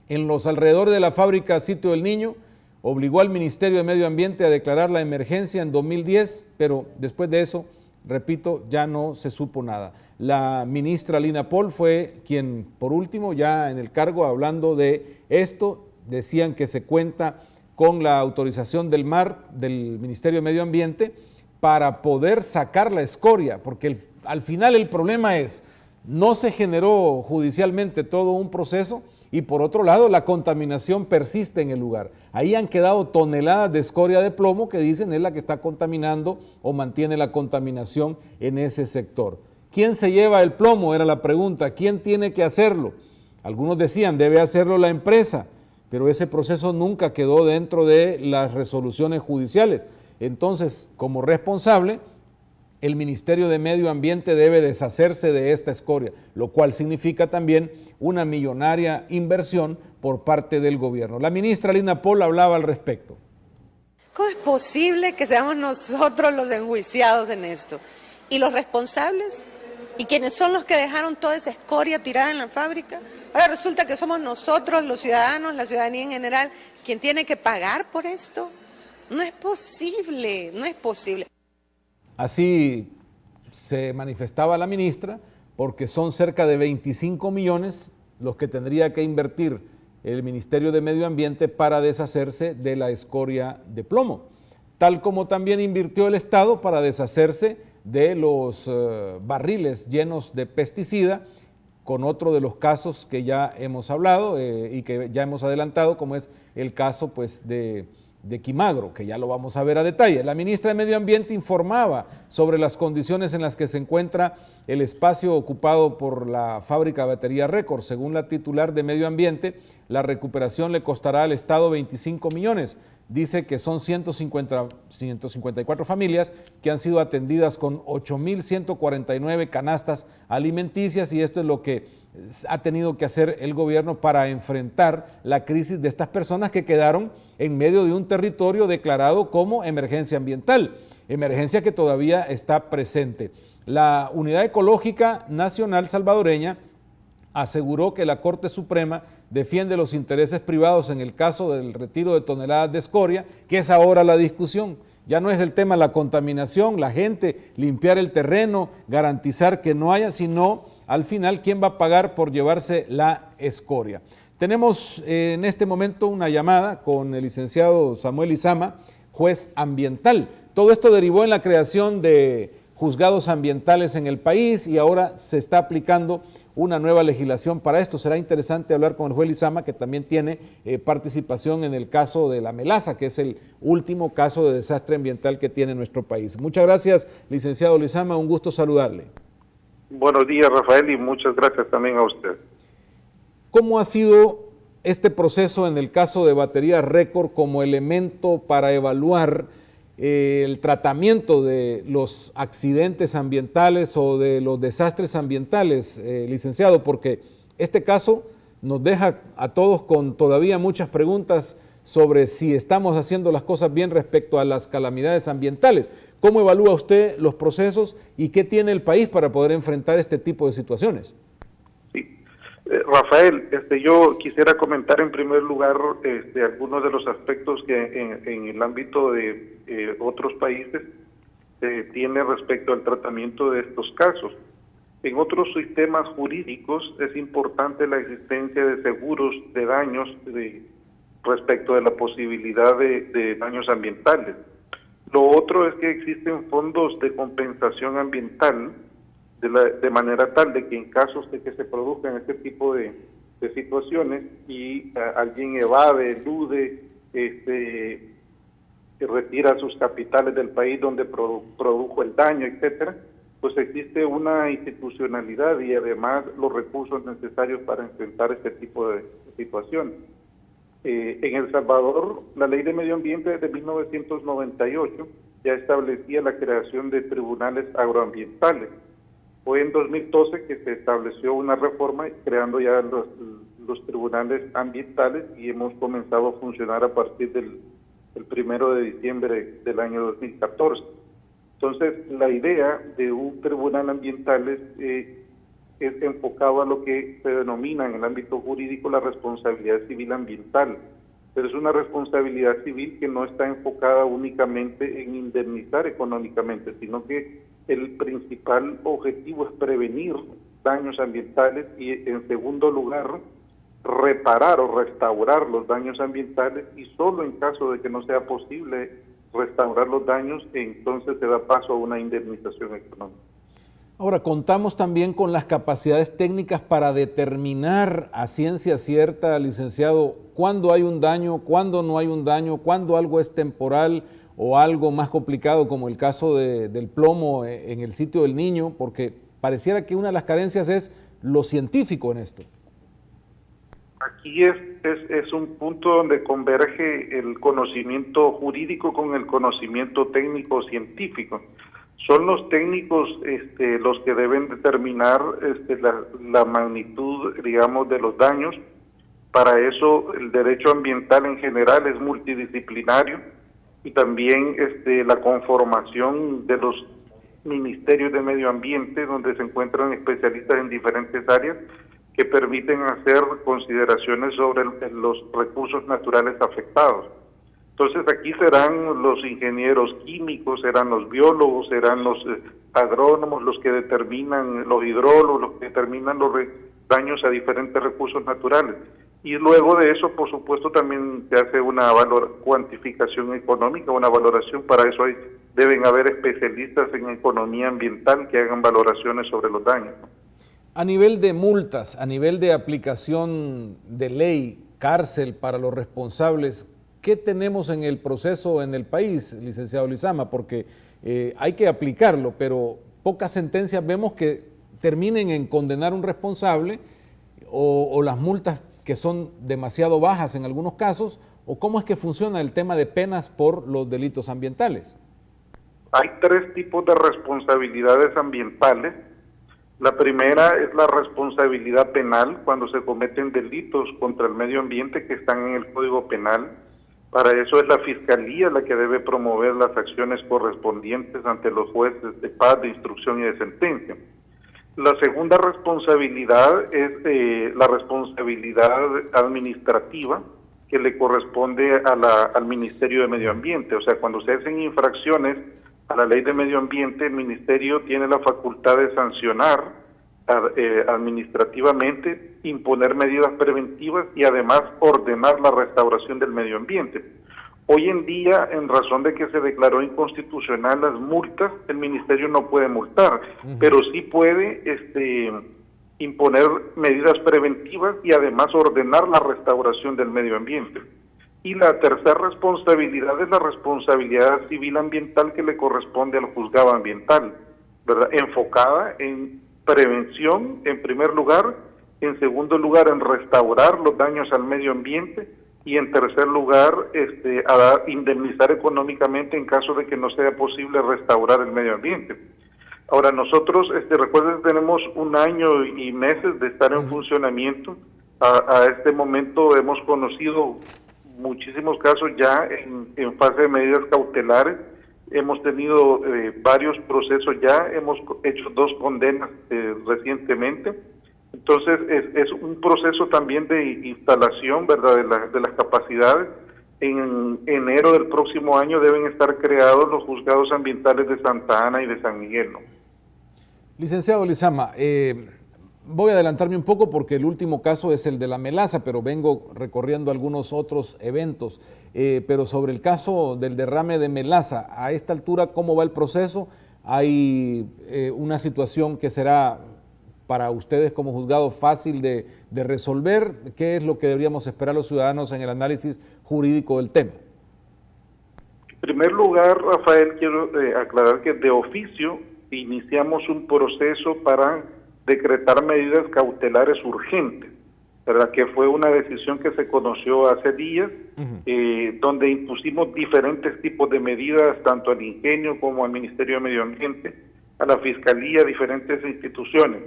en los alrededores de la fábrica Sitio del Niño obligó al Ministerio de Medio Ambiente a declarar la emergencia en 2010, pero después de eso, repito, ya no se supo nada. La ministra Lina Pol fue quien, por último, ya en el cargo, hablando de esto, decían que se cuenta con la autorización del MAR, del Ministerio de Medio Ambiente, para poder sacar la escoria, porque al final el problema es, no se generó judicialmente todo un proceso, y por otro lado la contaminación persiste en el lugar. Ahí han quedado toneladas de escoria de plomo que dicen es la que está contaminando o mantiene la contaminación en ese sector. ¿Quién se lleva el plomo? Era la pregunta. ¿Quién tiene que hacerlo? Algunos decían debe hacerlo la empresa, pero ese proceso nunca quedó dentro de las resoluciones judiciales. Entonces, como responsable, el Ministerio de Medio Ambiente debe deshacerse de esta escoria, lo cual significa también una millonaria inversión por parte del gobierno. La ministra Lina Pol hablaba al respecto. ¿Cómo es posible que seamos nosotros los enjuiciados en esto? ¿Y los responsables? ¿Y quiénes son los que dejaron toda esa escoria tirada en la fábrica? Ahora resulta que somos nosotros, los ciudadanos, la ciudadanía en general, quien tiene que pagar por esto. No es posible, no es posible. Así se manifestaba la ministra, porque son cerca de 25 millones los que tendría que invertir el Ministerio de Medio Ambiente para deshacerse de la escoria de plomo, tal como también invirtió el Estado para deshacerse de los barriles llenos de pesticida, con otro de los casos que ya hemos hablado y que ya hemos adelantado, como es el caso pues de Quimagro, que ya lo vamos a ver a detalle. La ministra de Medio Ambiente informaba sobre las condiciones en las que se encuentra el espacio ocupado por la fábrica de batería Record. Según la titular de Medio Ambiente, la recuperación le costará al Estado 25 millones. Dice que son 154 familias que han sido atendidas con 8.149 canastas alimenticias, y esto es lo que ha tenido que hacer el gobierno para enfrentar la crisis de estas personas que quedaron en medio de un territorio declarado como emergencia ambiental, emergencia que todavía está presente. La Unidad Ecológica Nacional Salvadoreña aseguró que la Corte Suprema defiende los intereses privados en el caso del retiro de toneladas de escoria, que es ahora la discusión. Ya no es el tema la contaminación, la gente, limpiar el terreno, garantizar que no haya, sino al final quién va a pagar por llevarse la escoria. Tenemos en este momento una llamada con el licenciado Samuel Izama, juez ambiental. Todo esto derivó en la creación de juzgados ambientales en el país y ahora se está aplicando una nueva legislación para esto. Será interesante hablar con el juez Lizama, que también tiene participación en el caso de la melaza, que es el último caso de desastre ambiental que tiene nuestro país. Muchas gracias, licenciado Lizama, un gusto saludarle. Buenos días, Rafael, y muchas gracias también a usted. ¿Cómo ha sido este proceso en el caso de batería Record como elemento para evaluar el tratamiento de los accidentes ambientales o de los desastres ambientales, licenciado? Porque este caso nos deja a todos con todavía muchas preguntas sobre si estamos haciendo las cosas bien respecto a las calamidades ambientales. ¿Cómo evalúa usted los procesos y qué tiene el país para poder enfrentar este tipo de situaciones? Sí. Rafael, yo quisiera comentar en primer lugar algunos de los aspectos que en el ámbito de otros países tiene respecto al tratamiento de estos casos. En otros sistemas jurídicos es importante la existencia de seguros de daños respecto de la posibilidad de daños ambientales. Lo otro es que existen fondos de compensación ambiental de manera tal de que en casos de que se produzcan este tipo de situaciones y alguien evade, elude, retira sus capitales del país donde produjo el daño, etcétera, pues existe una institucionalidad y además los recursos necesarios para enfrentar este tipo de situaciones. En El Salvador, la Ley de Medio Ambiente de 1998 ya establecía la creación de tribunales agroambientales, Fue en 2012 que se estableció una reforma creando ya los tribunales ambientales y hemos comenzado a funcionar a partir del 1 de diciembre del año 2014. Entonces, la idea de un tribunal ambiental es enfocado a lo que se denomina en el ámbito jurídico la responsabilidad civil ambiental, pero es una responsabilidad civil que no está enfocada únicamente en indemnizar económicamente, sino que el principal objetivo es prevenir daños ambientales y, en segundo lugar, reparar o restaurar los daños ambientales, y solo en caso de que no sea posible restaurar los daños, entonces se da paso a una indemnización económica. Ahora, contamos también con las capacidades técnicas para determinar a ciencia cierta, licenciado, cuándo hay un daño, cuándo no hay un daño, cuándo algo es temporal o algo más complicado como el caso del plomo en el sitio del Niño, porque pareciera que una de las carencias es lo científico en esto. Aquí es un punto donde converge el conocimiento jurídico con el conocimiento técnico científico. Son los técnicos los que deben determinar la magnitud, digamos, de los daños. Para eso el derecho ambiental en general es multidisciplinario, y también la conformación de los ministerios de medio ambiente, donde se encuentran especialistas en diferentes áreas que permiten hacer consideraciones sobre los recursos naturales afectados. Entonces aquí serán los ingenieros químicos, serán los biólogos, serán los agrónomos los que determinan, los hidrólogos, los que determinan los daños a diferentes recursos naturales. Y luego de eso, por supuesto, también se hace una cuantificación económica, una valoración. Para eso deben haber especialistas en economía ambiental que hagan valoraciones sobre los daños. A nivel de multas, a nivel de aplicación de ley, cárcel para los responsables, ¿qué tenemos en el proceso en el país, licenciado Lizama? Porque hay que aplicarlo, pero pocas sentencias vemos que terminen en condenar a un responsable, o las multas que son demasiado bajas en algunos casos, o cómo es que funciona el tema de penas por los delitos ambientales. Hay tres tipos de responsabilidades ambientales. La primera es la responsabilidad penal, cuando se cometen delitos contra el medio ambiente que están en el Código Penal. Para eso es la Fiscalía la que debe promover las acciones correspondientes ante los jueces de paz, de instrucción y de sentencia. La segunda responsabilidad es la responsabilidad administrativa, que le corresponde al Ministerio de Medio Ambiente. O sea, cuando se hacen infracciones a la Ley de Medio Ambiente, el Ministerio tiene la facultad de sancionar administrativamente, imponer medidas preventivas y además ordenar la restauración del medio ambiente. Hoy en día, en razón de que se declaró inconstitucional las multas, el Ministerio no puede multar, pero sí puede imponer medidas preventivas y además ordenar la restauración del medio ambiente. Y la tercera responsabilidad es la responsabilidad civil ambiental, que le corresponde al juzgado ambiental, ¿verdad? Enfocada en prevención en primer lugar, en segundo lugar en restaurar los daños al medio ambiente, y en tercer lugar a indemnizar económicamente en caso de que no sea posible restaurar el medio ambiente. Ahora nosotros, recuerden, tenemos 1 año y meses de estar en funcionamiento. A este momento hemos conocido muchísimos casos ya en fase de medidas cautelares. Hemos tenido varios procesos ya, hemos hecho 2 condenas recientemente. Entonces es un proceso también de instalación, ¿verdad?, de las capacidades. En enero del próximo año deben estar creados los juzgados ambientales de Santa Ana y de San Miguel, ¿no? Licenciado Lizama, voy a adelantarme un poco porque el último caso es el de la melaza, pero vengo recorriendo algunos otros eventos. Pero sobre el caso del derrame de melaza, a esta altura, ¿cómo va el proceso? ¿Hay una situación que será para ustedes como juzgado fácil de resolver? ¿Qué es lo que deberíamos esperar los ciudadanos en el análisis jurídico del tema? En primer lugar, Rafael, quiero aclarar que de oficio iniciamos un proceso para decretar medidas cautelares urgentes, ¿verdad?, que fue una decisión que se conoció hace días, donde impusimos diferentes tipos de medidas, tanto al Ingenio como al Ministerio de Medio Ambiente, a la Fiscalía, a diferentes instituciones.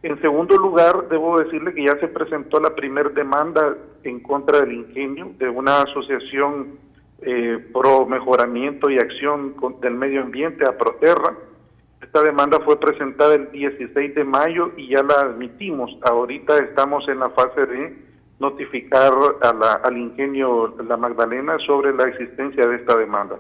En segundo lugar, debo decirle que ya se presentó la primera demanda en contra del ingenio de una asociación pro mejoramiento y acción del medio ambiente, APROTERRA. Esta demanda fue presentada el 16 de mayo y ya la admitimos. Ahorita estamos en la fase de notificar al ingenio La Magdalena sobre la existencia de esta demanda.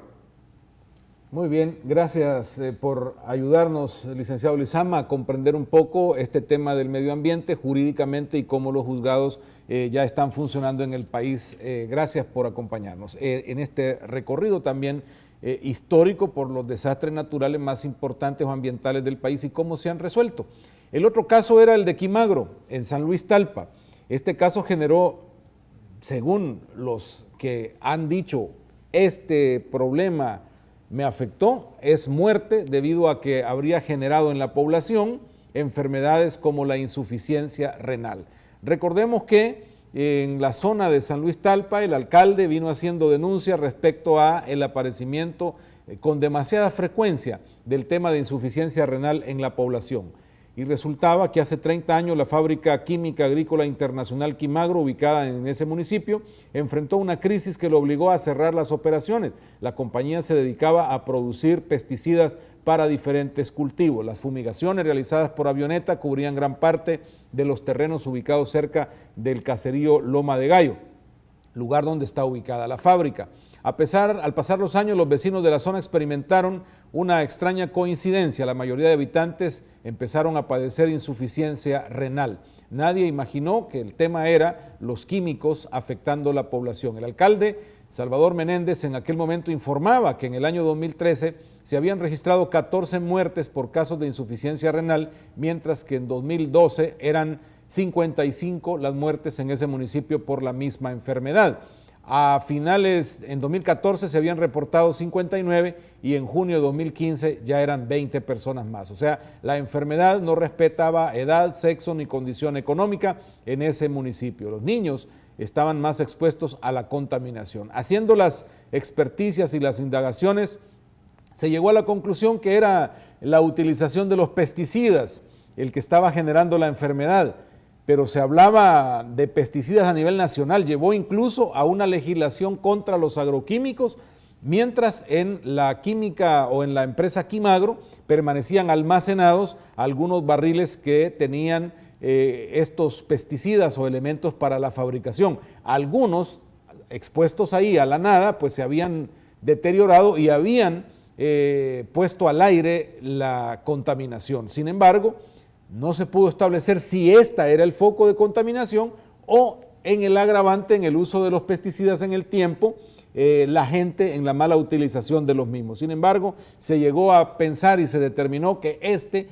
Muy bien, gracias por ayudarnos, licenciado Lizama, a comprender un poco este tema del medio ambiente jurídicamente y cómo los juzgados ya están funcionando en el país. Gracias por acompañarnos en este recorrido también histórico por los desastres naturales más importantes o ambientales del país y cómo se han resuelto. El otro caso era el de Quimagro, en San Luis Talpa. Este caso generó, según los que han dicho, este problema me afectó, es muerte debido a que habría generado en la población enfermedades como la insuficiencia renal. Recordemos que en la zona de San Luis Talpa el alcalde vino haciendo denuncias respecto a el aparecimiento con demasiada frecuencia del tema de insuficiencia renal en la población. Y resultaba que hace 30 años la Fábrica Química Agrícola Internacional Quimagro, ubicada en ese municipio, enfrentó una crisis que lo obligó a cerrar las operaciones. La compañía se dedicaba a producir pesticidas para diferentes cultivos. Las fumigaciones realizadas por avioneta cubrían gran parte de los terrenos ubicados cerca del caserío Loma de Gallo, lugar donde está ubicada la fábrica. Al pasar los años, los vecinos de la zona experimentaron una extraña coincidencia. La mayoría de habitantes empezaron a padecer insuficiencia renal. Nadie imaginó que el tema era los químicos afectando la población. El alcalde Salvador Menéndez en aquel momento informaba que en el año 2013 se habían registrado 14 muertes por casos de insuficiencia renal, mientras que en 2012 eran 55 las muertes en ese municipio por la misma enfermedad. A finales, en 2014 se habían reportado 59 y en junio de 2015 ya eran 20 personas más. O sea, la enfermedad no respetaba edad, sexo ni condición económica en ese municipio. Los niños estaban más expuestos a la contaminación. Haciendo las experticias y las indagaciones, se llegó a la conclusión que era la utilización de los pesticidas el que estaba generando la enfermedad. Pero se hablaba de pesticidas a nivel nacional, llevó incluso a una legislación contra los agroquímicos, mientras en la química o en la empresa Quimagro permanecían almacenados algunos barriles que tenían estos pesticidas o elementos para la fabricación. Algunos expuestos ahí a la nada, pues se habían deteriorado y habían puesto al aire la contaminación. Sin embargo, no se pudo establecer si esta era el foco de contaminación o en el agravante en el uso de los pesticidas en el tiempo, la gente en la mala utilización de los mismos. Sin embargo, se llegó a pensar y se determinó que este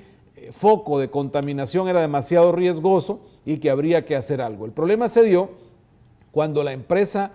foco de contaminación era demasiado riesgoso y que habría que hacer algo. El problema se dio cuando la empresa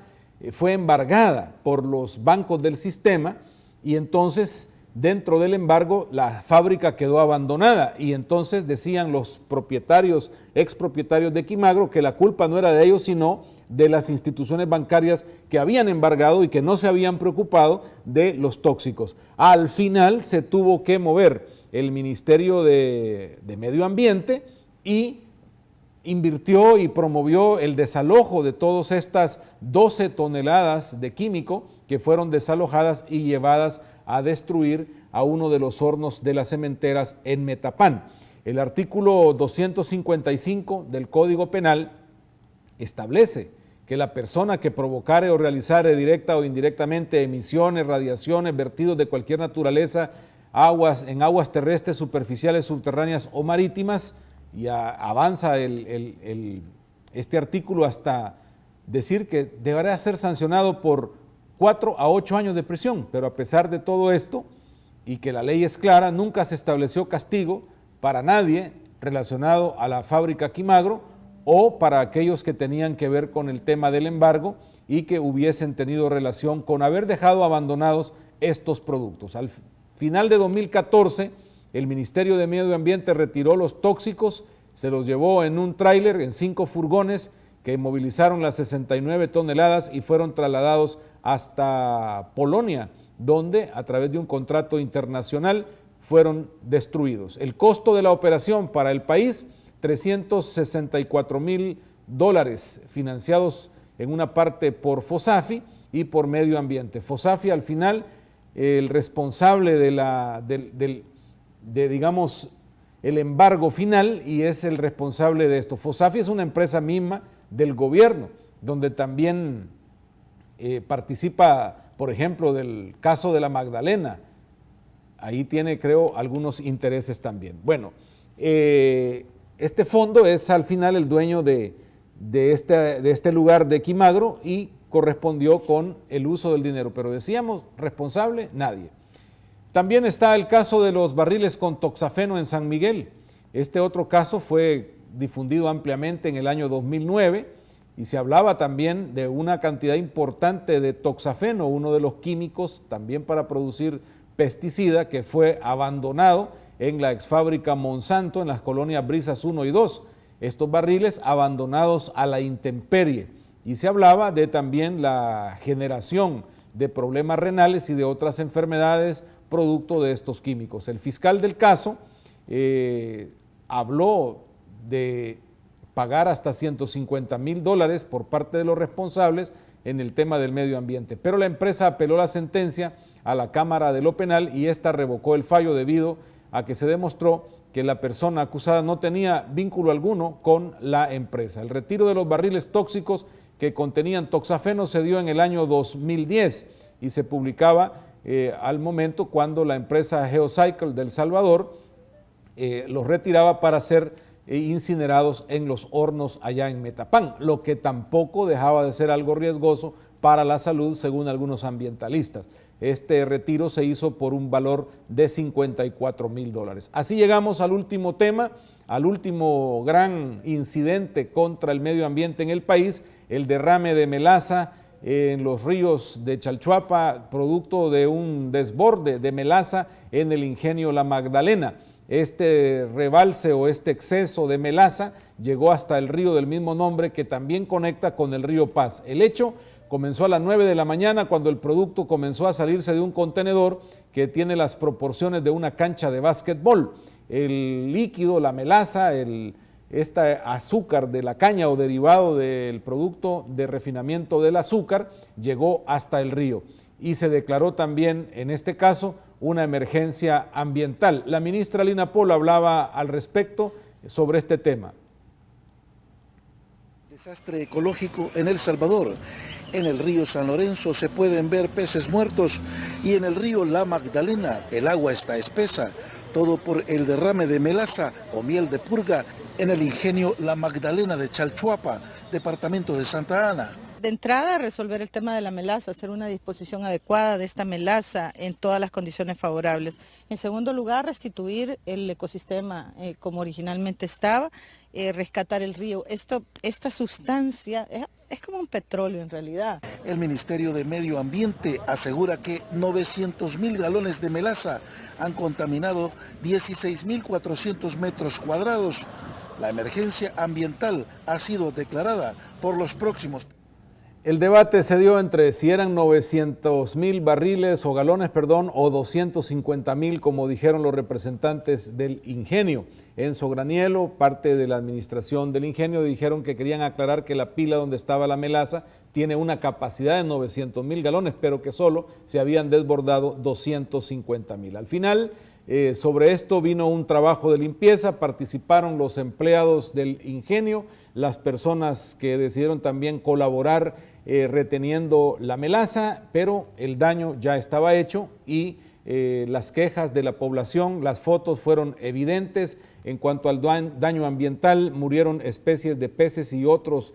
fue embargada por los bancos del sistema y entonces dentro del embargo la fábrica quedó abandonada y entonces decían los propietarios, expropietarios de Quimagro, que la culpa no era de ellos sino de las instituciones bancarias que habían embargado y que no se habían preocupado de los tóxicos. Al final se tuvo que mover el Ministerio de Medio Ambiente y invirtió y promovió el desalojo de todas estas 12 toneladas de químico que fueron desalojadas y llevadas a destruir a uno de los hornos de las cementeras en Metapán. El artículo 255 del Código Penal establece que la persona que provocare o realizare directa o indirectamente emisiones, radiaciones, vertidos de cualquier naturaleza, en aguas terrestres, superficiales, subterráneas o marítimas, y avanza este artículo hasta decir que deberá ser sancionado por 4 a 8 años de prisión, pero a pesar de todo esto y que la ley es clara, nunca se estableció castigo para nadie relacionado a la fábrica Quimagro o para aquellos que tenían que ver con el tema del embargo y que hubiesen tenido relación con haber dejado abandonados estos productos. Al final de 2014, el Ministerio de Medio Ambiente retiró los tóxicos, se los llevó en un tráiler, en 5 furgones que movilizaron las 69 toneladas y fueron trasladados hasta Polonia, donde a través de un contrato internacional fueron destruidos. El costo de la operación para el país, $364,000, financiados en una parte por FOSAFI y por Medio Ambiente. FOSAFI al final, el responsable digamos, el embargo final, y es el responsable de esto. FOSAFI es una empresa misma del gobierno, donde también participa, por ejemplo, del caso de la Magdalena. Ahí tiene, creo, algunos intereses también. Bueno, este fondo es al final el dueño de este lugar de Quimagro y correspondió con el uso del dinero. Pero decíamos, responsable, nadie. También está el caso de los barriles con toxafeno en San Miguel. Este otro caso fue difundido ampliamente en el año 2009 y se hablaba también de una cantidad importante de toxafeno, uno de los químicos también para producir pesticida, que fue abandonado en la exfábrica Monsanto en las colonias Brisas 1 y 2. Estos barriles abandonados a la intemperie. Y se hablaba de también la generación de problemas renales y de otras enfermedades producto de estos químicos. El fiscal del caso habló de pagar hasta $150,000 por parte de los responsables en el tema del medio ambiente. Pero la empresa apeló la sentencia a la Cámara de lo Penal y esta revocó el fallo debido a que se demostró que la persona acusada no tenía vínculo alguno con la empresa. El retiro de los barriles tóxicos que contenían toxafeno se dio en el año 2010 y se publicaba al momento cuando la empresa Geocycle de El Salvador los retiraba para ser incinerados en los hornos allá en Metapán, lo que tampoco dejaba de ser algo riesgoso para la salud según algunos ambientalistas. Este retiro se hizo por un valor de $54,000. Así llegamos al último tema, al último gran incidente contra el medio ambiente en el país, el derrame de melaza en los ríos de Chalchuapa, producto de un desborde de melaza en el ingenio La Magdalena. Este rebalse o este exceso de melaza llegó hasta el río del mismo nombre que también conecta con el río Paz. El hecho comenzó a las 9 de la mañana cuando el producto comenzó a salirse de un contenedor que tiene las proporciones de una cancha de básquetbol. El líquido, la melaza, este azúcar de la caña o derivado del producto de refinamiento del azúcar llegó hasta el río y se declaró también en este caso una emergencia ambiental. La ministra Lina Polo hablaba al respecto sobre este tema. Desastre ecológico en El Salvador. En el río San Lorenzo se pueden ver peces muertos y en el río La Magdalena el agua está espesa, todo por el derrame de melaza o miel de purga en el ingenio La Magdalena de Chalchuapa, departamento de Santa Ana. De entrada, resolver el tema de la melaza, hacer una disposición adecuada de esta melaza en todas las condiciones favorables. En segundo lugar, restituir el ecosistema como originalmente estaba, rescatar el río. Esta sustancia es como un petróleo en realidad. El Ministerio de Medio Ambiente asegura que 900,000 galones de melaza han contaminado 16,400 metros cuadrados. La emergencia ambiental ha sido declarada por los próximos. El debate se dio entre si eran 900,000 barriles o galones, o 250,000, como dijeron los representantes del ingenio. Enzo Granielo, parte de la administración del ingenio, dijeron que querían aclarar que la pila donde estaba la melaza tiene una capacidad de 900,000 galones, pero que solo se habían desbordado 250,000. Al final, sobre esto vino un trabajo de limpieza, participaron los empleados del ingenio, las personas que decidieron también colaborar reteniendo la melaza, pero el daño ya estaba hecho y las quejas de la población, las fotos fueron evidentes. En cuanto al daño ambiental, murieron especies de peces y otros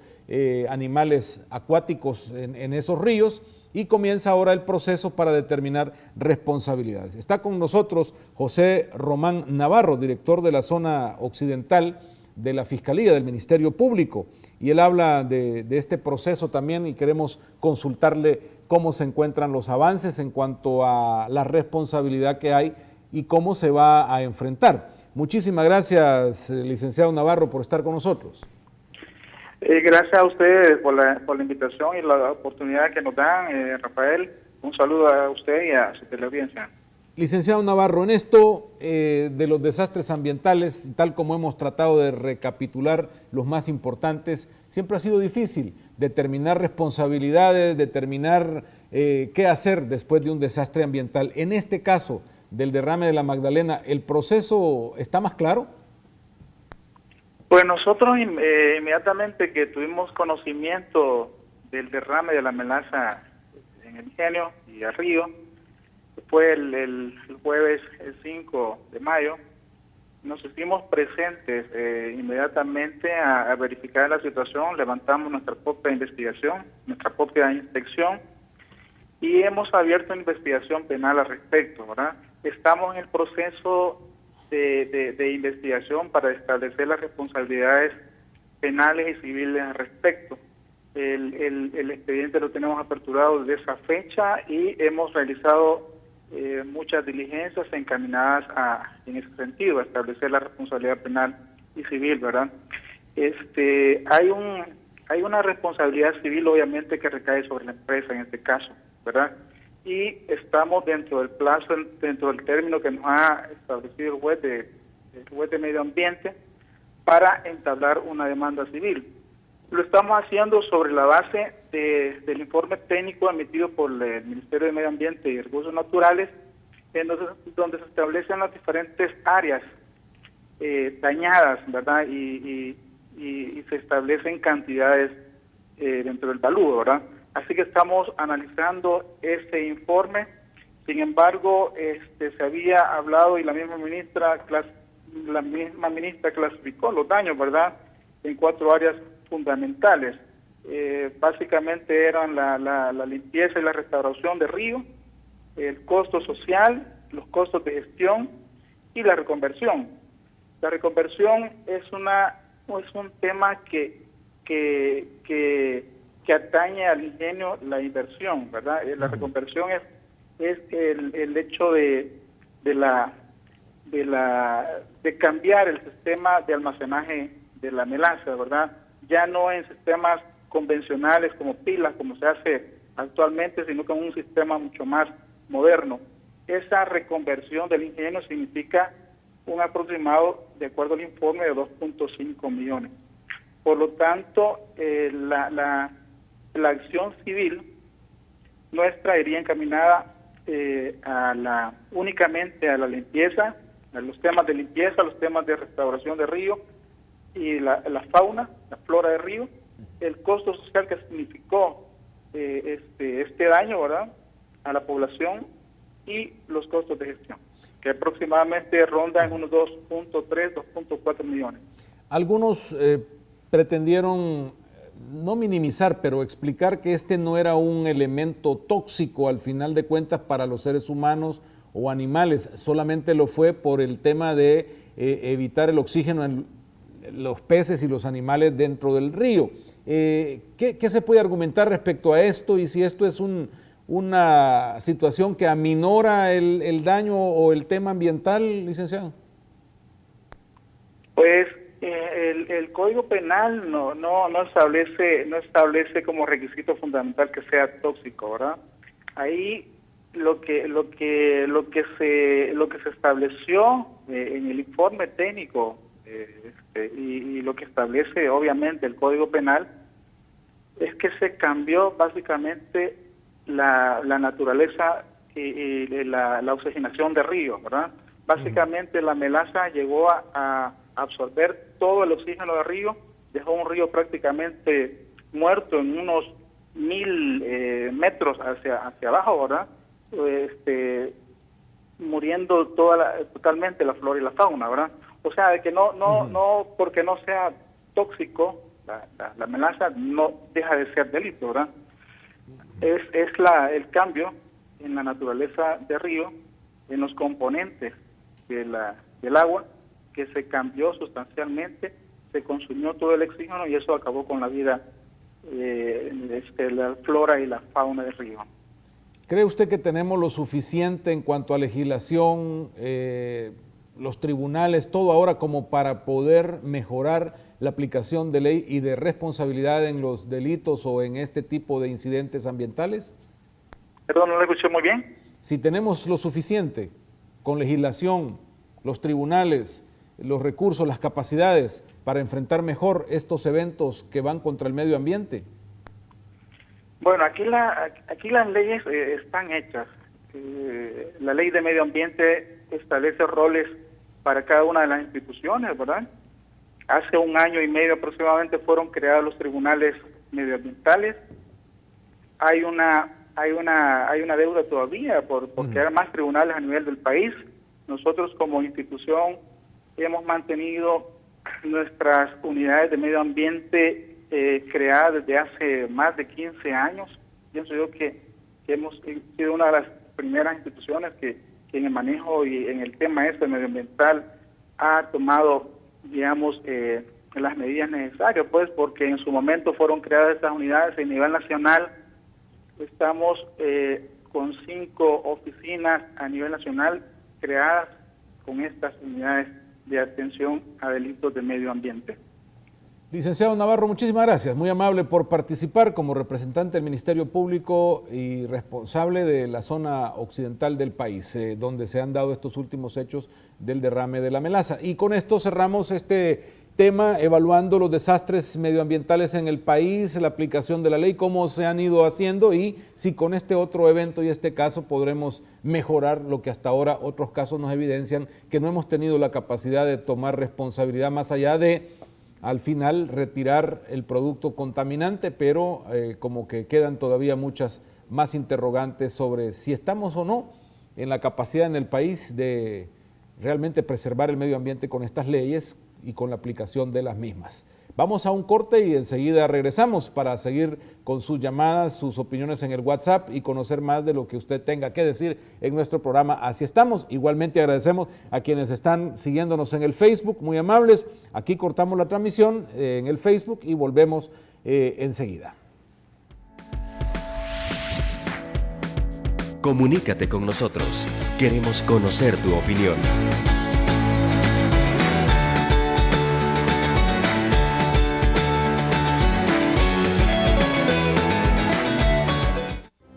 animales acuáticos en esos ríos y comienza ahora el proceso para determinar responsabilidades. Está con nosotros José Román Navarro, director de la zona occidental de la Fiscalía del Ministerio Público, y él habla de este proceso también y queremos consultarle cómo se encuentran los avances en cuanto a la responsabilidad que hay y cómo se va a enfrentar. Muchísimas gracias, licenciado Navarro, por estar con nosotros. Gracias a ustedes por la invitación y la oportunidad que nos dan, Rafael. Un saludo a usted y a su teleaudiencia. Licenciado Navarro, en esto de los desastres ambientales, tal como hemos tratado de recapitular los más importantes, siempre ha sido difícil determinar responsabilidades, determinar qué hacer después de un desastre ambiental. En este caso del derrame de la Magdalena, ¿el proceso está más claro? Pues nosotros inmediatamente que tuvimos conocimiento del derrame de la melaza en el ingenio y al río, fue el jueves 5 de mayo, nos hicimos presentes inmediatamente a verificar la situación, levantamos nuestra propia investigación, nuestra propia inspección y hemos abierto una investigación penal al respecto, ¿verdad? Estamos en el proceso de investigación para establecer las responsabilidades penales y civiles al respecto. El expediente lo tenemos aperturado desde esa fecha y hemos realizado muchas diligencias encaminadas en ese sentido, a establecer la responsabilidad penal y civil, ¿verdad? Hay una responsabilidad civil obviamente que recae sobre la empresa en este caso, ¿verdad? Y estamos dentro del plazo, dentro del término que nos ha establecido el juez de Medio Ambiente para entablar una demanda civil. Lo estamos haciendo sobre la base del informe técnico emitido por el Ministerio de Medio Ambiente y Recursos Naturales, donde se establecen las diferentes áreas dañadas, ¿verdad? Y se establecen cantidades dentro del talude, ¿verdad? Así que estamos analizando ese informe. Sin embargo, se había hablado y la misma ministra clasificó los daños, ¿verdad?, en 4 áreas fundamentales. Básicamente eran la limpieza y la restauración de río, el costo social, los costos de gestión y la reconversión. La reconversión es un tema que atañe al ingenio la inversión, ¿verdad? La reconversión es el hecho de cambiar el sistema de almacenaje de la melaza, ¿verdad? Ya no en sistemas convencionales como pilas, como se hace actualmente, sino con un sistema mucho más moderno. Esa reconversión del ingenio significa un aproximado, de acuerdo al informe, de 2.5 millones. Por lo tanto, la acción civil nuestra iría encaminada únicamente a la limpieza, a los temas de limpieza, los temas de restauración de río y la fauna, la flora de río, el costo social que significó este daño, ¿verdad?, a la población y los costos de gestión, que aproximadamente rondan en unos 2.3, 2.4 millones. Algunos pretendieron no minimizar, pero explicar que este no era un elemento tóxico al final de cuentas para los seres humanos o animales, solamente lo fue por el tema de evitar el oxígeno en los peces y los animales dentro del río. ¿Qué se puede argumentar respecto a esto y si esto es una situación que aminora el daño o el tema ambiental, licenciado? Pues el Código Penal no establece como requisito fundamental que sea tóxico, ¿verdad? Ahí lo que se estableció en el informe técnico y lo que establece obviamente el Código Penal es que se cambió básicamente la naturaleza y la oxigenación de ríos, ¿verdad? Básicamente la melaza llegó a absorber todo el oxígeno del río, dejó un río prácticamente muerto en unos 1000 metros hacia abajo, ¿verdad? Muriendo totalmente la flora y la fauna, ¿verdad? O sea, de que no porque no sea tóxico, la melaza no deja de ser delito, ¿verdad? Es el cambio en la naturaleza del río, en los componentes del agua, que se cambió sustancialmente, se consumió todo el oxígeno y eso acabó con la vida, la flora y la fauna del río. ¿Cree usted que tenemos lo suficiente en cuanto a legislación, los tribunales, todo ahora como para poder mejorar la aplicación de ley y de responsabilidad en los delitos o en este tipo de incidentes ambientales? Perdón, no lo escuché muy bien. Si tenemos lo suficiente con legislación, los tribunales, los recursos, las capacidades para enfrentar mejor estos eventos que van contra el medio ambiente? Bueno, aquí las leyes están hechas. La ley de medio ambiente establece roles para cada una de las instituciones, ¿verdad? Hace 1 año y medio aproximadamente fueron creados los tribunales medioambientales. Hay una deuda todavía por crear más tribunales a nivel del país. Nosotros como institución hemos mantenido nuestras unidades de medio ambiente creadas desde hace más de 15 años. Pienso yo que hemos sido una de las primeras instituciones que en el manejo y en el tema medioambiental ha tomado, digamos, las medidas necesarias, pues, porque en su momento fueron creadas estas unidades a nivel nacional. Estamos con 5 oficinas a nivel nacional creadas con estas unidades de atención a delitos de medio ambiente. Licenciado Navarro, muchísimas gracias. Muy amable por participar como representante del Ministerio Público y responsable de la zona occidental del país, donde se han dado estos últimos hechos del derrame de la melaza. Y con esto cerramos este tema, evaluando los desastres medioambientales en el país, la aplicación de la ley, cómo se han ido haciendo y si con este otro evento y este caso podremos mejorar lo que hasta ahora otros casos nos evidencian, que no hemos tenido la capacidad de tomar responsabilidad más allá de al final retirar el producto contaminante, pero como que quedan todavía muchas más interrogantes sobre si estamos o no en la capacidad en el país de realmente preservar el medio ambiente con estas leyes y con la aplicación de las mismas. Vamos a un corte y enseguida regresamos para seguir con sus llamadas, sus opiniones en el WhatsApp y conocer más de lo que usted tenga que decir en nuestro programa Así Estamos. Igualmente agradecemos a quienes están siguiéndonos en el Facebook, muy amables. Aquí cortamos la transmisión en el Facebook y volvemos enseguida. Comunícate con nosotros. Queremos conocer tu opinión.